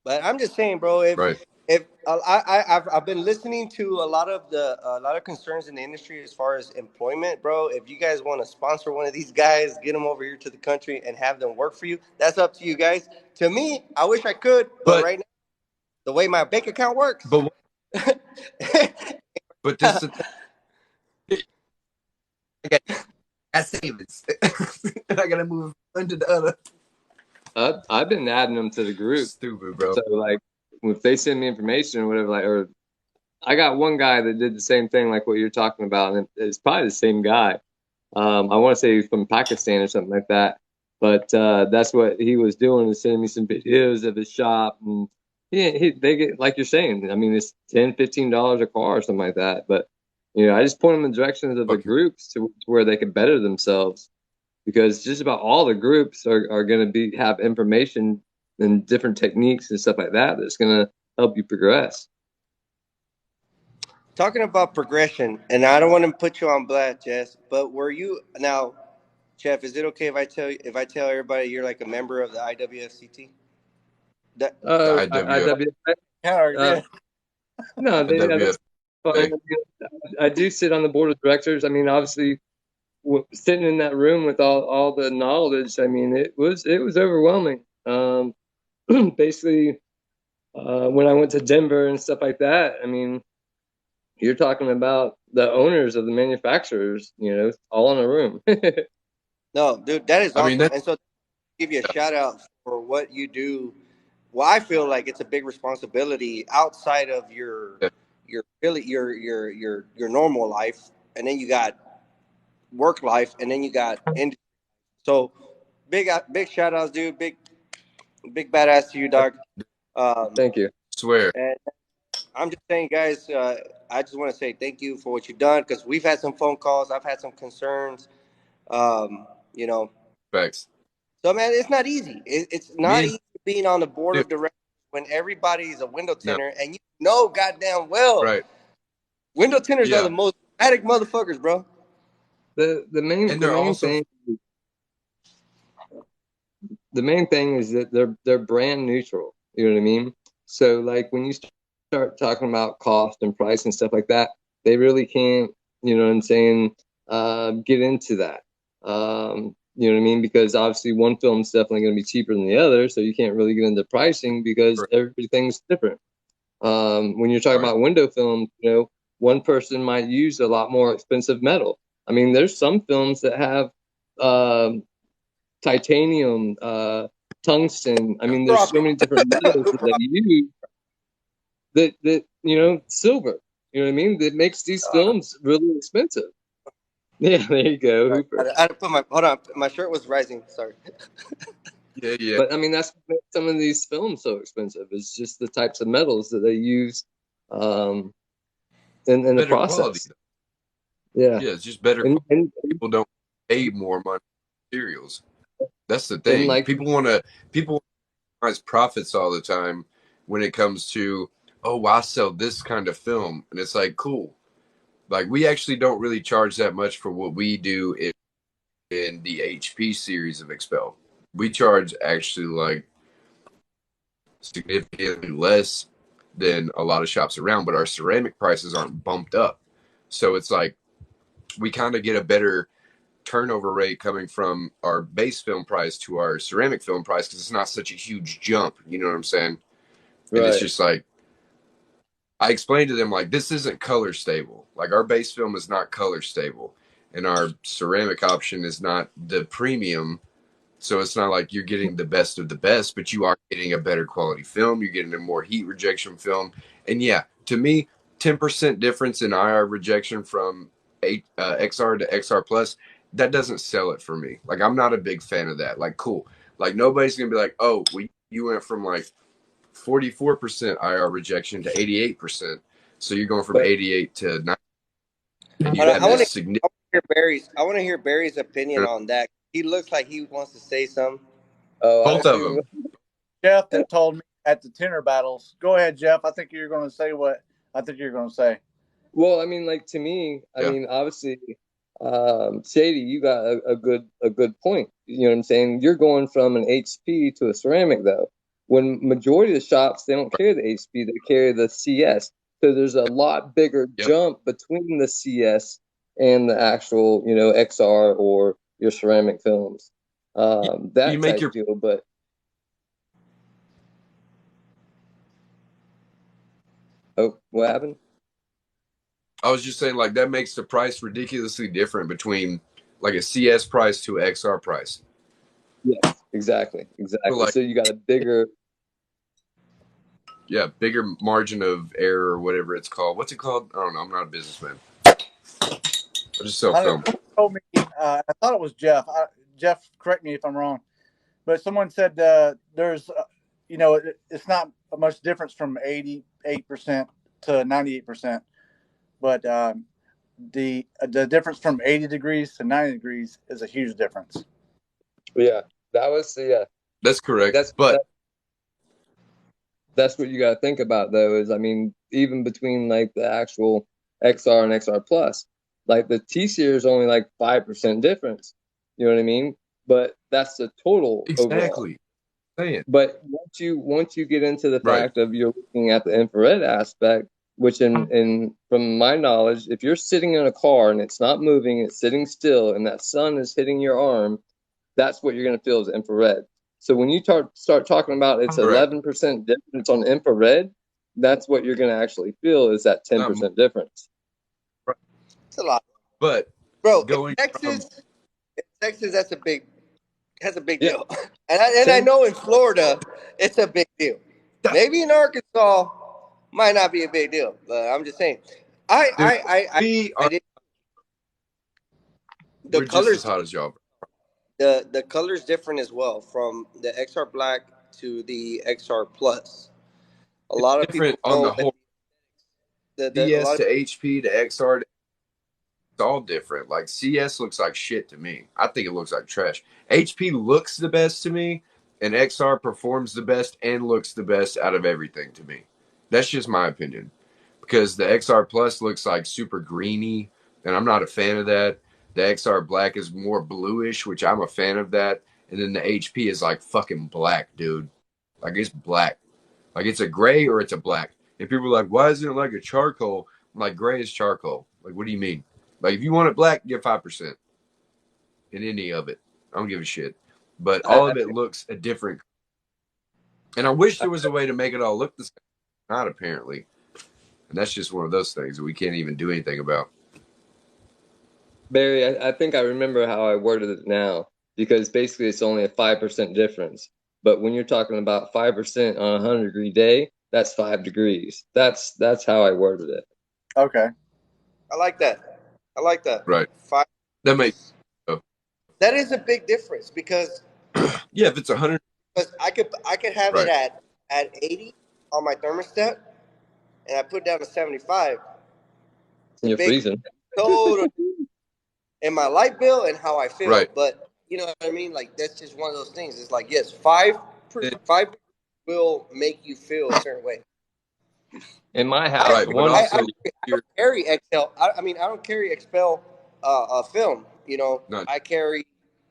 But I'm just saying, bro, Right. if I've been listening to a lot of concerns in the industry as far as employment, bro. If you guys want to sponsor one of these guys, get them over here to the country and have them work for you. That's up to you guys. To me, I wish I could, but But right now, the way my bank account works, but but this is the thing. I got savings, and I gotta move into the other. I've been adding them to the group. Stupid, bro. So like, if they send me information or whatever, like, or I got one guy that did the same thing, like what you're talking about, and it's probably the same guy. I want to say he's from Pakistan or something like that. But that's what he was doing, is sending me some videos of his shop, and they get, like you're saying. I mean, it's $10, $15 a car or something like that. But I just point them in directions of the Fucking groups to where they can better themselves, because just about all the groups are going to have information and different techniques and stuff like that that's going to help you progress. talking about progression, and I don't want to put you on blast, Jess, but were you now, Jeff? Is it okay if I tell everybody you're like a member of the IWFCT? That the I IWF, Yeah, I already did. no, IWF. that's fine. I do sit on the board of directors. I mean, obviously, sitting in that room with all the knowledge, I mean, it was overwhelming. Basically, when I went to Denver and stuff like that, I mean, you're talking about the owners of the manufacturers, all in a room. no, dude, that is I mean, awesome. that's And so, give you a shout out for what you do. Well, I feel like it's a big responsibility outside of your normal life, and then you got work life, and then you got industry. So big shout outs, dude. Big badass to you, dog. Um, Thank you. swear. and I'm just saying, guys. I just want to say thank you for what you've done, because we've had some phone calls. I've had some concerns. You know, Facts. so man, it's not easy. It's Me not and easy being on the board dude, of directors when everybody's a window no, tinner, and you know goddamn well right. window tinners are Yeah. the most dramatic motherfuckers, bro. The main And the they're main also thing the main thing is that they're brand neutral. You know what I mean? So like when you start talking about cost and price and stuff like that, they really can't, you know what I'm saying, get into that. You know what I mean? Because obviously one film is definitely going to be cheaper than the other, so you can't really get into pricing because right. everything's different. When you're talking Right. about window film, one person might use a lot more expensive metal. I mean, there's some films that have um, titanium, tungsten. I Yeah. mean, there's Drop so many different metals that they use that silver. You know what I mean? That makes these films really expensive. Yeah, there you go, Sorry, Hooper. I had to put my hold on. My shirt was rising. Sorry. Yeah. Yeah. But I mean, that's what makes some of these films so expensive. It's just the types of metals that they use um, in the Better quality. process. Yeah, Yeah, it's just better and quality. and People don't pay more money for materials. That's the and thing. like People maximize profits all the time when it comes to, oh, well, I sell this kind of film, and it's like, cool. Like we actually don't really charge that much for what we do in the HP series of Expel. We charge actually like significantly less than a lot of shops around, but our ceramic prices aren't bumped up. So it's like we kind of get a better turnover rate coming from our base film price to our ceramic film price because it's not such a huge jump. You know what I'm saying? And it's right. just like I explained to them like this isn't color stable. Like our base film is not color stable, and our ceramic option is not the premium. So it's not like you're getting the best of the best, but you are getting a better quality film. You're getting a more heat rejection film, and yeah, to me, 10% difference in IR rejection from XR to XR plus, that doesn't sell it for me. Like I'm not a big fan of that. Like cool, like nobody's gonna be like, oh, you went from like 44% IR rejection to 88%, so you're going from But 88 to 90, and you Hold on, have yeah, this significant. hear Barry's. I want to hear Barry's opinion on that. He looks like he wants to say something. oh, I Both of see. them. Jeff that told me at the tenor battles. Go ahead, Jeff. I think you're going to say what I think you're going to say. Well, I mean, like to me, I Yeah. mean, obviously, Shady, you got a good point. You know what I'm saying? You're going from an HP to a ceramic though. When majority of the shops, they don't carry the HP, they carry the CS. So there's a lot bigger Yep. jump between the CS and the actual, XR or your ceramic films. You That make type your deal. But oh, what happened? I was just saying, like, that makes the price ridiculously different between like a CS price to an XR price. Yes, exactly. So like, So you got a bigger. yeah, bigger margin of error or whatever it's called. What's it called? I don't know. I'm not a businessman. I just sell I don't know. film. Someone told me, I thought it was Jeff. Jeff, correct me if I'm wrong, but someone said there's, it's not much difference from 88% to 98%, but the difference from 80 degrees to 90 degrees is a huge difference. Yeah, that was the. That's correct. That's But that's what you got to think about though. Is I mean, even between like the actual XR and XR Plus, like the T series is only like 5% difference. You know what I mean? But that's the total overall. exactly. Saying But once you get into the right. fact of you're looking at the infrared aspect, which in from my knowledge, if you're sitting in a car and it's not moving, it's sitting still, and that sun is hitting your arm, that's what you're going to feel is infrared. So when you start talking about it's Correct. 11% difference on infrared, that's what you're going to actually feel is that Not more, 10% difference. right. It's a lot, But bro. going from In Texas, that's a big Yeah. deal. And I know in Florida, it's a big deal. Maybe in Arkansas, might not be a big deal. But I'm just saying. I dude, I I I, we I are did the we're just as colors. hot as y'all. The colors different as well from the XR Black to the XR Plus. A It's lot of people different on the know that whole a DS lot of to HP to XR. It's all different. Like CS looks like shit to me. I think it looks like trash. HP looks the best to me, and XR performs the best and looks the best out of everything to me. That's just my opinion. Because the XR Plus looks like super greeny, and I'm not a fan of that. The XR Black is more bluish, which I'm a fan of that. And then the HP is like fucking black, dude. Like it's black. Like it's a gray or it's a black. And people are like, why isn't it like a charcoal? I'm like, gray is charcoal. Like, what do you mean? Like, if you want it black, get 5% in any of it. I don't give a shit. But all I, of it looks a different. And I wish there was a way to make it all look the same. Not apparently. And that's just one of those things that we can't even do anything about. Barry, I think I remember how I worded it now because basically it's only a 5% difference. But when you're talking about 5% on a 100-degree day, that's 5 degrees. That's how I worded it. Okay. I like that. I like that. Right. Five. That makes. That is a big difference because Yeah, if it's 100. I could have it Right. at 80 on my thermostat, and I put it down to 75. It's a You're big freezing. total in my light bill and how I feel. Right. But you know what I mean? Like that's just one of those things. It's like yes, five will make you feel a certain way. In my I house, Right. But one also, I you're don't carry XL. I mean, I don't carry XPEL film. You know, not. I carry,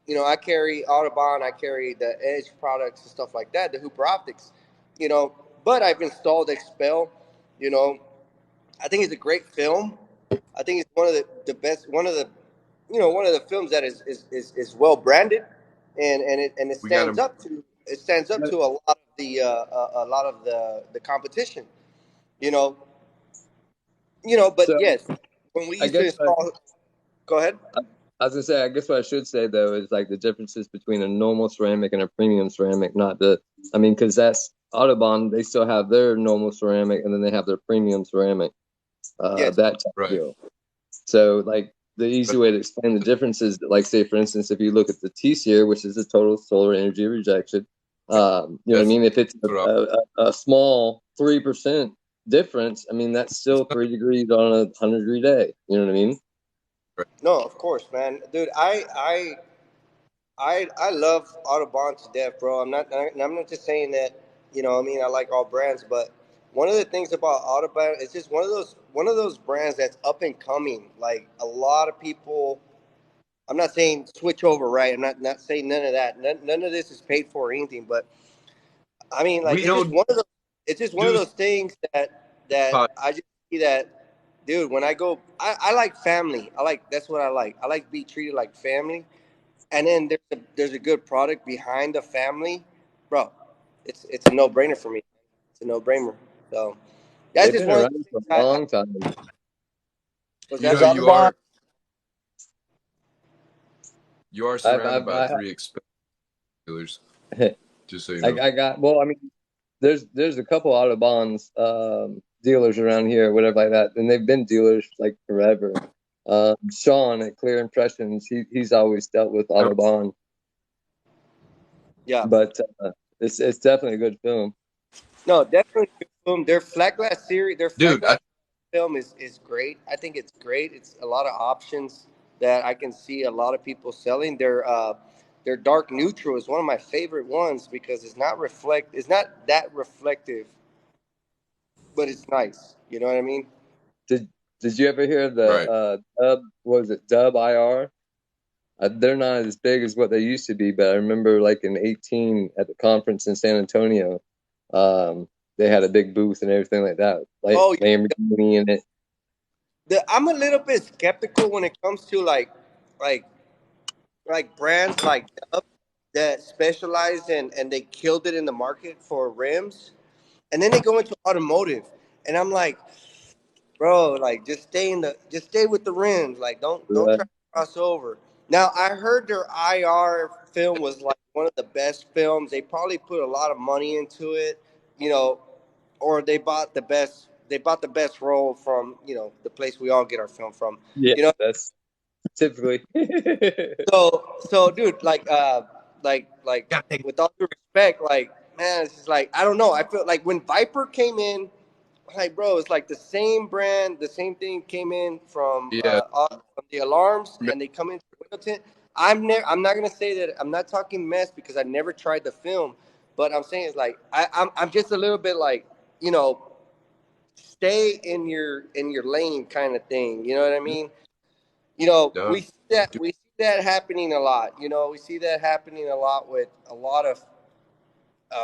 I carry Audubon. I carry the Edge products and stuff like that. The Hooper Optics. You know, but I've installed XPEL. You know, I think it's a great film. I think it's one of the best. One of the films that is well branded, and it We got stands to. up to a lot of the competition. You know, but so yes, when we I used to guess install, go ahead. I was gonna say, I guess what I should say though is like the differences between a normal ceramic and a premium ceramic, not the, I mean, because that's Audubon, they still have their normal ceramic and then they have their premium ceramic, Yes, that type of Right. deal. So like the easy But way to explain the differences, like say for instance, if you look at the T series, which is the total solar energy rejection, you know what I that's mean? If it's what I. a small 3% difference, I mean that's It's still not 3 degrees on a 100-degree day. You know what I mean? right. no, of course, man, dude. I love Audubon to death, bro. I'm not just saying that. I mean, I like all brands, but one of the things about Audubon, it's just one of those brands that's up and coming. Like a lot of people I'm not saying switch over, right? I'm not saying none of that. None of this is paid for or anything. But I mean, like, We don't it's just one of do those things that pod. I just see that, dude. When I go, I like family. That's what I like. I like to be treated like family. And then there's a good product behind the family, bro. It's a no brainer for me. It's a no brainer. So that's They've just been one of around the for things a long time. was You that know, Is right? Audubon? you are I've, surrounded I've, by I, 3 expensive dealers. Just so you know. I got. Well, I mean, there's a couple Audubon's dealers around here, whatever like that, and they've been dealers like forever. Sean at Clear Impressions, he's always dealt with Audubon, Yeah. but it's definitely a good film. No, definitely good film. Their flat glass series, their flat Dude, glass film is great. I think it's great. It's a lot of options that I can see a lot of people selling. Their dark neutral is one of my favorite ones because it's not that reflective, but it's nice. You know what I mean? Did Did you ever hear right. the Dub? What was it, Dub IR? They're not as big as what they used to be, but I remember like in 18 at the conference in San Antonio, they had a big booth and everything like that, like Oh, Lamborghini in it. I'm a little bit skeptical when it comes to like like brands like Dove that specialize and they killed it in the market for rims, and then they go into automotive, and I'm like, bro, like just stay with the rims, like don't Right? try to cross over. Now I heard their IR film was like one of the best films. They probably put a lot of money into it, you know, or they bought the best role from the place we all get our film from, Yeah, you know. that's typically. So, dude, like, Gotta take with all due respect, like, man, it's just like I don't know. I feel like when Viper came in, like, bro, it's like the same brand, the same thing came in yeah. from the alarms, and they come into the window tint. I'm not gonna say that I'm not talking mess because I never tried the film, but I'm saying it's like I'm just a little bit like, you know, stay in your lane kind of thing. You know what I mean? You know, Duh. we see that happening a lot. You know, we see that happening a lot with a lot of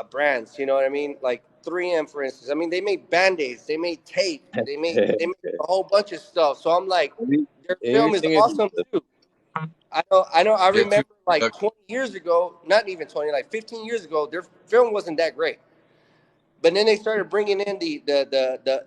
brands. You know what I mean? Like 3M, for instance. I mean, they make Band-Aids, they make tape, they make a whole bunch of stuff. So I'm like, their film is Anything is awesome too. I know. I Yeah, too. remember like 20 years ago, not even 20, like 15 years ago, their film wasn't that great. But then they started bringing in the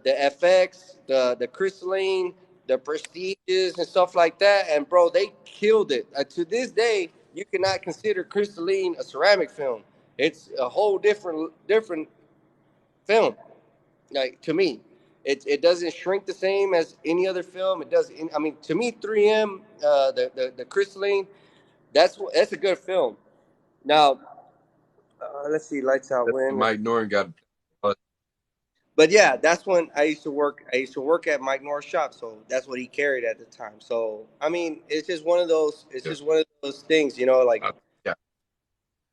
FX, the crystalline, the prestiges and stuff like that, and bro, they killed it. To this day, you cannot consider crystalline a ceramic film. It's a whole different film. Like, to me, it doesn't shrink the same as any other film. It does. I mean, to me, 3M, the crystalline, that's a good film. Now, let's see, Lights Out when. Mike Norton got But yeah, that's when I used to work. I used to work at Mike Norris shop, so that's what he carried at the time. So I mean, it's just one of those. It's yeah. just one of those things, you know. Like, Yeah.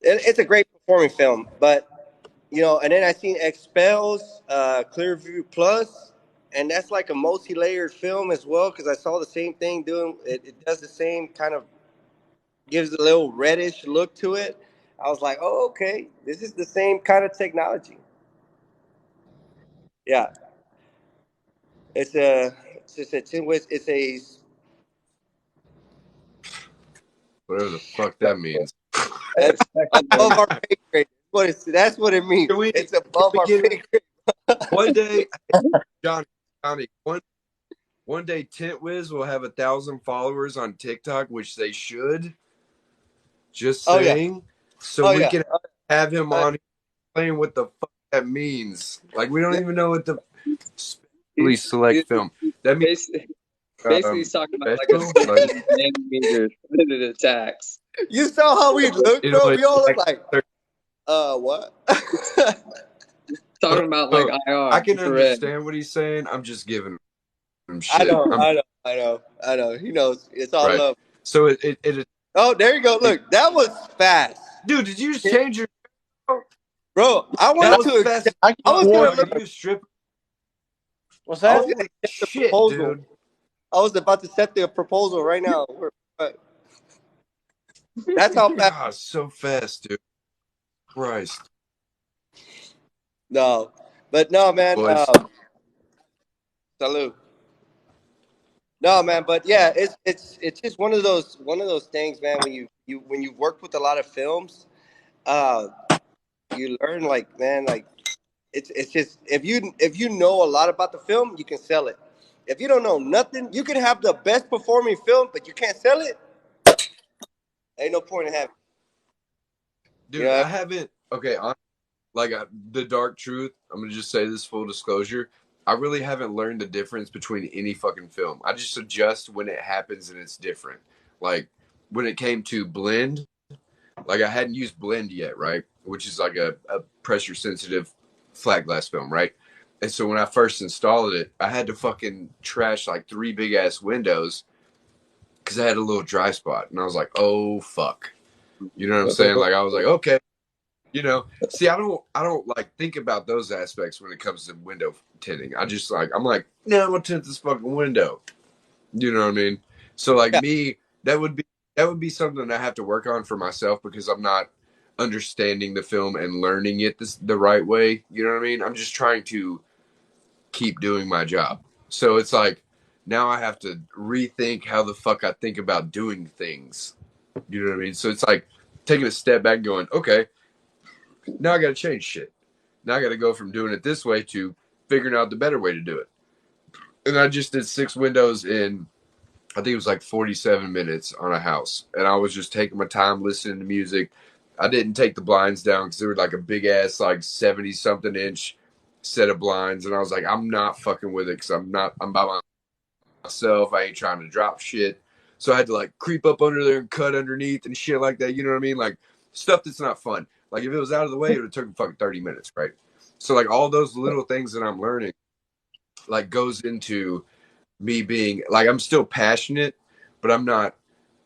it's a great performing film, but and then I seen Expels, Clearview Plus, and that's like a multi-layered film as well because I saw the same thing doing. It does the same kind of, gives a little reddish look to it. I was like, oh, okay, this is the same kind of technology. Yeah, it's just it's a Whatever the fuck that means. That's above our spectrum. pay grade. That's what it means. Can we It's above our get pay grade. one day, Johnny, one day Tint Wiz will have 1,000 followers on TikTok, which they should. Just Oh yeah. saying. So Oh we yeah. can have him Uh, on explain what the fuck that means. Like we don't yeah. even know what the specially He's, select he's film. That means basically he's talking about like a special, like 15 nanometer limited attacks. You saw how we look, it'll bro. We all look attack. like, what? Talking about like Look, IR I can infrared. understand what he's saying. I'm just giving him I shit. know. I know. He knows. It's all Right. love. So it Oh, there you go. Look, that was fast, dude, did you just change your? bro. I That wanted was to. fast as I can I was fuck, gonna. bro. coordinate. You a stripper? What's I that? was gonna Holy set the shit, proposal. dude. I was about to set the proposal right now. That's how fast. God, so fast, dude. Christ, No, but no, man. boys. Salute. No, man. But yeah, it's just one of those things, man. When you worked with a lot of films, uh, you learn like, man, like it's just if you know a lot about the film, you can sell it. If you don't know nothing, you can have the best performing film, but you can't sell it. Ain't no point in having. You Dude, know. I haven't. Okay, like the dark truth. I'm gonna just say this full disclosure. I really haven't learned the difference between any fucking film. I just adjust when it happens and it's different. Like when it came to blend, like I hadn't used blend yet, right? Which is like a pressure sensitive flat glass film, right? And so when I first installed it, I had to fucking trash like 3 big ass windows because I had a little dry spot, and I was like, oh fuck, you know what I'm saying? Like I was like, okay, see, I don't like think about those aspects when it comes to window tinting. I'm like, no, I'm gonna tint this fucking window. You know what I mean? So like Yeah. me, that would be something I have to work on for myself because I'm not understanding the film and learning it the right way. You know what I mean? I'm just trying to keep doing my job. So it's like now I have to rethink how the fuck I think about doing things. You know what I mean? So it's like taking a step back and going, okay, now I got to change shit. Now I got to go from doing it this way to figuring out the better way to do it. And I just did 6 windows in, I think it was like 47 minutes on a house. And I was just taking my time listening to music. I didn't take the blinds down because they were like a big ass, like 70 something inch set of blinds. And I was like, I'm not fucking with it because I'm by myself. I ain't trying to drop shit. So I had to like creep up under there and cut underneath and shit like that. You know what I mean? Like stuff that's not fun. Like if it was out of the way, it would have taken fucking 30 minutes, right? So like all those little things that I'm learning like goes into me being like I'm still passionate, but I'm not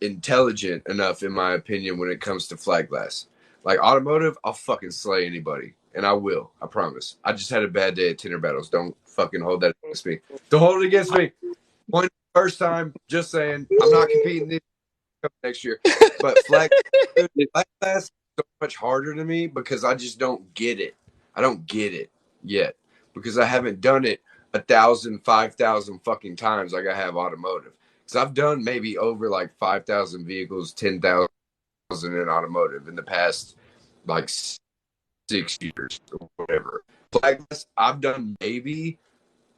intelligent enough in my opinion when it comes to flat glass. Like automotive, I'll fucking slay anybody. And I will. I promise. I just had a bad day at Tinder Battles. Don't fucking hold that against me. Don't hold it against me. One first time, just saying. I'm not competing this next year. But flat glass is so much harder to me because I just don't get it. I don't get it yet because I haven't done it 1,000, 5,000 fucking times like I have automotive. Because I've done maybe over like 5,000 vehicles, 10,000 in automotive in the past like 6 years or whatever. Flat glass, I've done maybe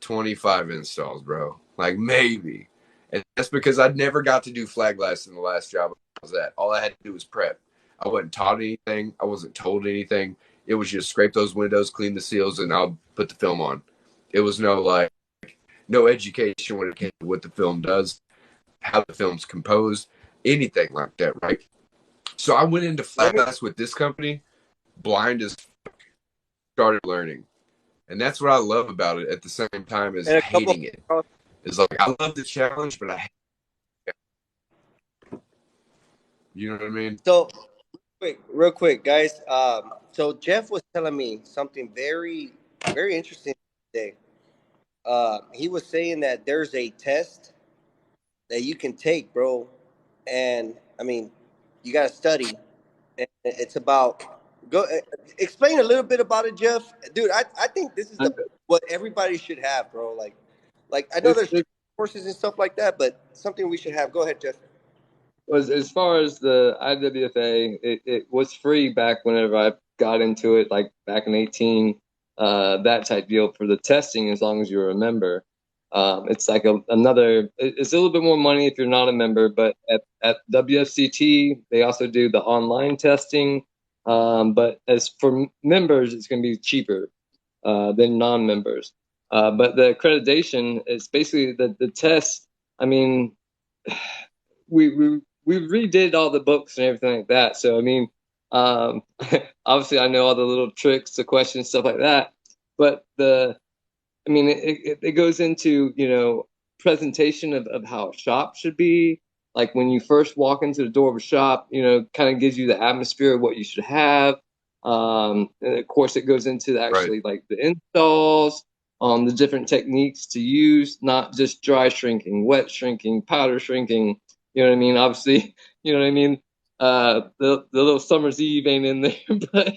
25 installs, bro. Like maybe. And that's because I never got to do flat glass in the last job I was at. All I had to do was prep. I wasn't taught anything. I wasn't told anything. It was just scrape those windows, clean the seals, and I'll put the film on. It was no education when it came to what the film does, how the film's composed, anything like that, right? So I went into flat glass with this company, blind as started learning. And that's what I love about it at the same time as And a couple. hating it. It's like I love the challenge, but I hate it. You know what I mean? So real quick, guys. So Jeff was telling me something very, very interesting today. He was saying that there's a test that you can take, bro, and I mean, you got to study. And it's about go explain a little bit about it, Jeff. Dude, I think this is the what everybody should have, bro. Like I know It's, there's courses and stuff like that, but something we should have. Go ahead, Jeff. as far as the IWFA, it was free back whenever I got into it, like back in 18, that type deal for the testing, as long as you're a member. It's like it's a little bit more money if you're not a member, but at WFCT, they also do the online testing. But as for members, it's going to be cheaper than non-members. But the accreditation is basically the test. I mean, we redid all the books and everything like that. So I mean, um, obviously I know all the little tricks, the questions, stuff like that. But I mean, it goes into presentation of how a shop should be. Like when you first walk into the door of a shop, kind of gives you the atmosphere of what you should have. And of course, it goes into Right. actually like the installs, the different techniques to use, not just dry shrinking, wet shrinking, powder shrinking. You know what I mean? Obviously, you know what I mean. The little summer's eve ain't in there, but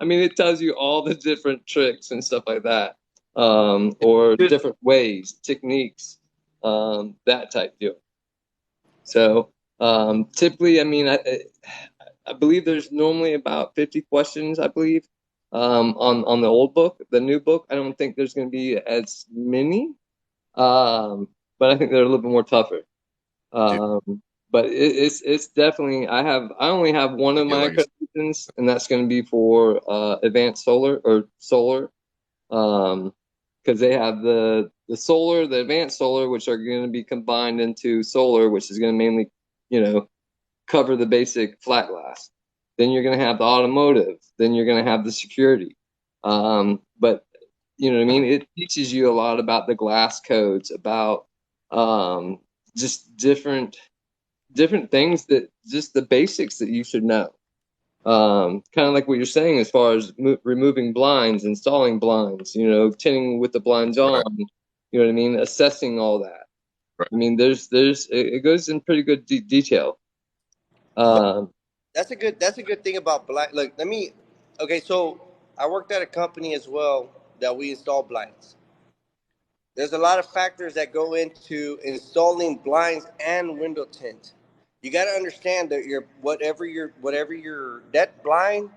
I mean, it tells you all the different tricks and stuff like that, or Good. different ways, techniques, that type deal. So typically, I mean, I believe there's normally about 50 questions, I believe, on the old book. The new book, I don't think there's going to be as many, but I think they're a little bit more tougher. But it's definitely I only have one of Yeah, my like I said, accreditations, and that's going to be for advanced solar or solar, because they have the solar, the advanced solar, which are going to be combined into solar, which is going to mainly, cover the basic flat glass. Then you're going to have the automotive. Then you're going to have the security. But you know what I mean? It teaches you a lot about the glass codes, about just different things, that just the basics that you should know. Kind of like what you're saying as far as removing blinds, installing blinds, tinting with the blinds on, right, you know what I mean? Assessing all that. right. I mean, it goes in pretty good detail. But Um, that's a good thing about blind. Look, Okay, so I worked at a company as well that we install blinds. There's a lot of factors that go into installing blinds and window tint. You got to understand that whatever your that blind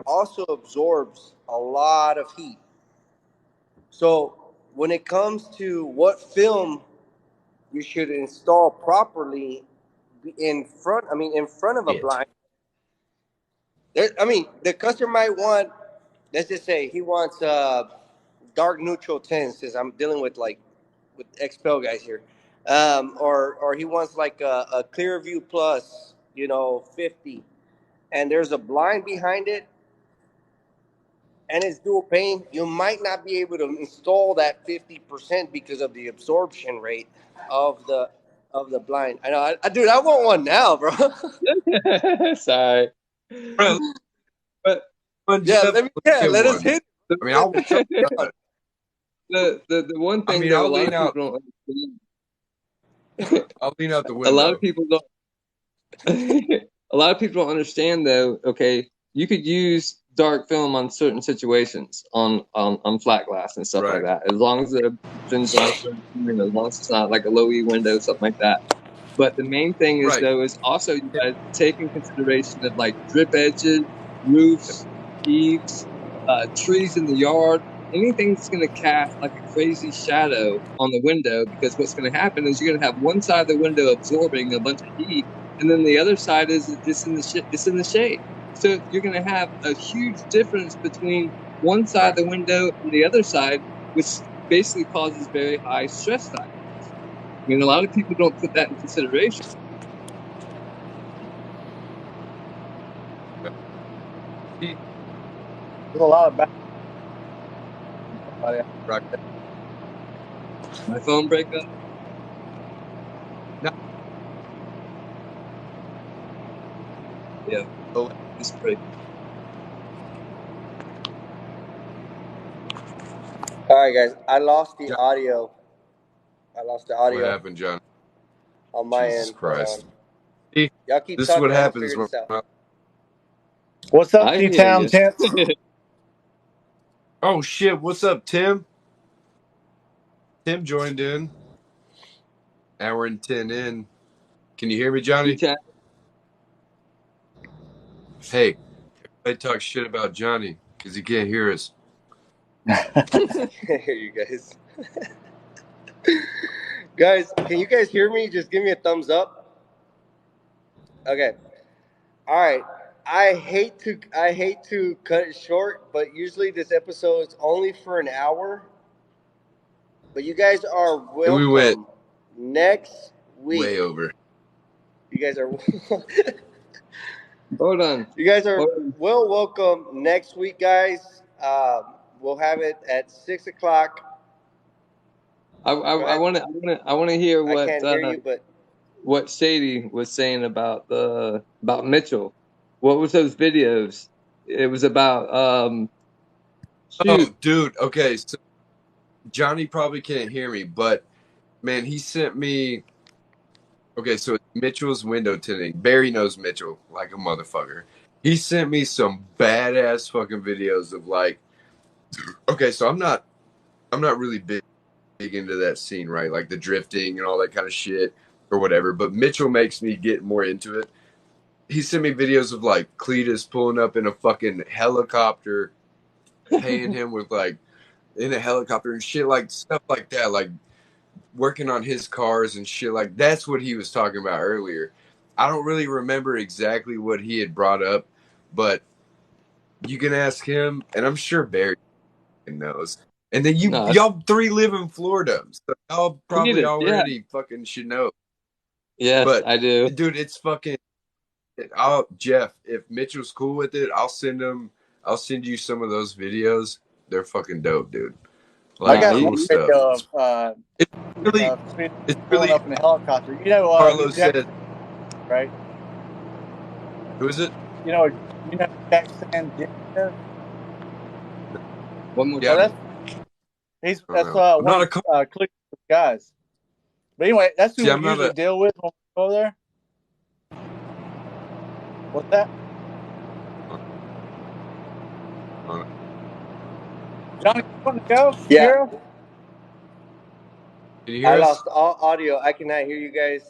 also absorbs a lot of heat. So when it comes to what film you should install properly in front of a It. blind, the customer might want, let's just say he wants dark neutral tints, since I'm dealing with expel guys here, or he wants like a clear view plus, 50, and there's a blind behind it, and it's dual pane. You might not be able to install that 50% because of the absorption rate of the blind. I know, dude, I want one now, bro. sorry, Bro, but Yeah, Jeff, let's get let us one. hit. I mean, I'll wait out. the one I thing mean, though, I'll lean out. I'll lean out the a lot of window. people don't a lot of people don't understand though. Okay, you could use dark film on certain situations on flat glass and stuff like Right. that, as long as the absorption's on a certain, as long as it's not like a low E window, something like that. But the main thing is Right. though is also you guys take in consideration of like drip edges, roofs, eaves, trees in the yard, anything that's going to cast like a crazy shadow on the window. Because what's going to happen is you're going to have one side of the window absorbing a bunch of heat, and then the other side is it's in the shade. So you're going to have a huge difference between one side of Right. the window and the other side, which basically causes very high stress factors. I mean, a lot of people don't put that in consideration. See, There's a lot of back. Somebody. right. My phone break up. Now, Yeah, oh, it's break. All right, guys. I lost the John, audio. I lost the what audio happened, John? on my Jesus end. Hold on. Christ. See, Y'all keep this is what talking. I'm gonna happens figure when this out. What's up, I T hear Town you. Tents? Oh shit! What's up, Tim? Tim joined in. Hour and 10 in. Can you hear me, Johnny? T-Town. Hey, I talk shit about Johnny because he can't hear us. Here, you guys. Guys, can you guys hear me? Just give me a thumbs up. Okay. All right. I hate to cut it short, but usually this episode is only for an hour. But you guys are And we went welcome next week. way over. You guys are Hold on. you guys are Hold on. welcome next week, guys. We'll have it at 6 o'clock. I Go ahead. want to hear I can't hear you, but what Shady was saying about Mitchell. What was those videos? It was about Oh, shoot. dude. Okay. So Johnny probably can't hear me, but man, he sent me Okay, so it's Mitchell's window tinting. Barry knows Mitchell like a motherfucker. He sent me some badass fucking videos of like. Okay, so I'm not really big into that scene, right? Like the drifting and all that kind of shit or whatever. But Mitchell makes me get more into it. He sent me videos of like Cletus pulling up in a fucking helicopter, paying him with like in a helicopter and shit, like stuff like that, like working on his cars and shit. Like that's what he was talking about earlier. I don't really remember exactly what he had brought up, but you can ask him, and I'm sure Barry knows. And then No, y'all three live in Florida, so y'all we need probably it. Yeah. already fucking should know. Yes, But I do. dude, it's fucking. Jeff, if Mitchell's cool with it, I'll send him. I'll send you some of those videos. They're fucking dope, dude. I Like Nah, got cool one stuff. video of It's really, Smith it's pulling really. up in a helicopter. You know who Carlos Jack, said, right? "Who is it?" You know who Jack San Diego is? one more Yeah, Well, time. that's I don't know. I'm one not of Cleveland's guys. But anyway, that's who See, we I'm not usually a. deal with when we go there. What's that? Johnny, you want to go? Yeah, Hear us? Can you I hear us? lost all audio. I cannot hear you guys.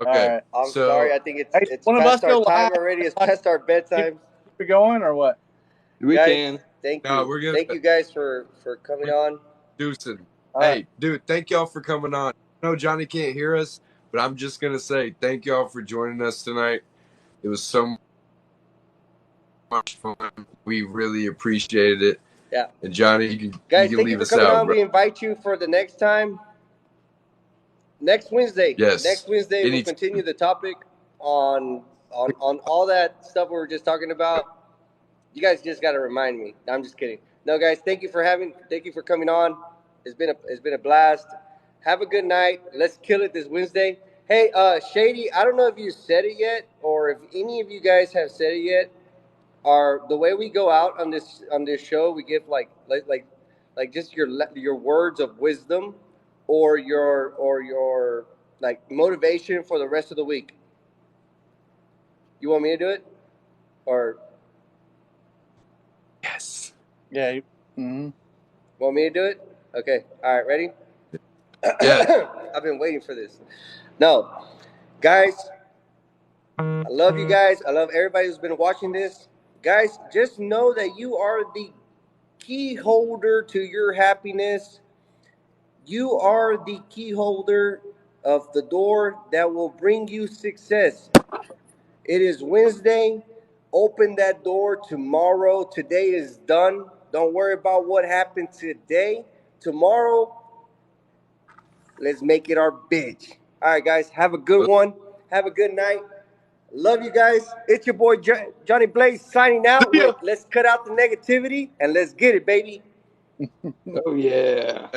All Okay, right. I'm so sorry. I think Hey, it's one of us past our go time live. already. It's past our Keep bedtime. it going or what? We Guys, can. thank now you. we're gonna Thank you guys for coming on. Deucin. All right. Hey, dude, thank y'all for coming on. I know Johnny can't hear us, but I'm just gonna say thank y'all for joining us tonight. It was so much fun. We really appreciated it. Yeah. And Johnny, you Guys, can thank you leave for us coming out, on. bro. We invite you for the next time. Next Wednesday. Yes. Next Wednesday we'll Anytime. continue the topic on all that stuff we were just talking about. You guys just got to remind me. I'm just kidding. No, guys, thank you for coming on. It's been a blast. Have a good night. Let's kill it this Wednesday. Hey, Shady, I don't know if you said it yet, or if any of you guys have said it yet. Are the way we go out on this show, we give like just your words of wisdom, or your like motivation for the rest of the week. You want me to do it, or Yes. Yeah. Mm-hmm. want me to do it? Okay. All right. Ready? Yeah. I've been waiting for this. No, guys, I love you guys. I love everybody who's been watching this. Guys, just know that you are the key holder to your happiness. You are the key holder of the door that will bring you success. It is Wednesday. Open that door tomorrow. Today is done. Don't worry about what happened today. Tomorrow, let's make it our bitch. All right, guys. Have a good one. Have a good night. Love you guys. It's your boy Johnny Blades signing out. See ya. Let's cut out the negativity and let's get it, baby. Oh yeah.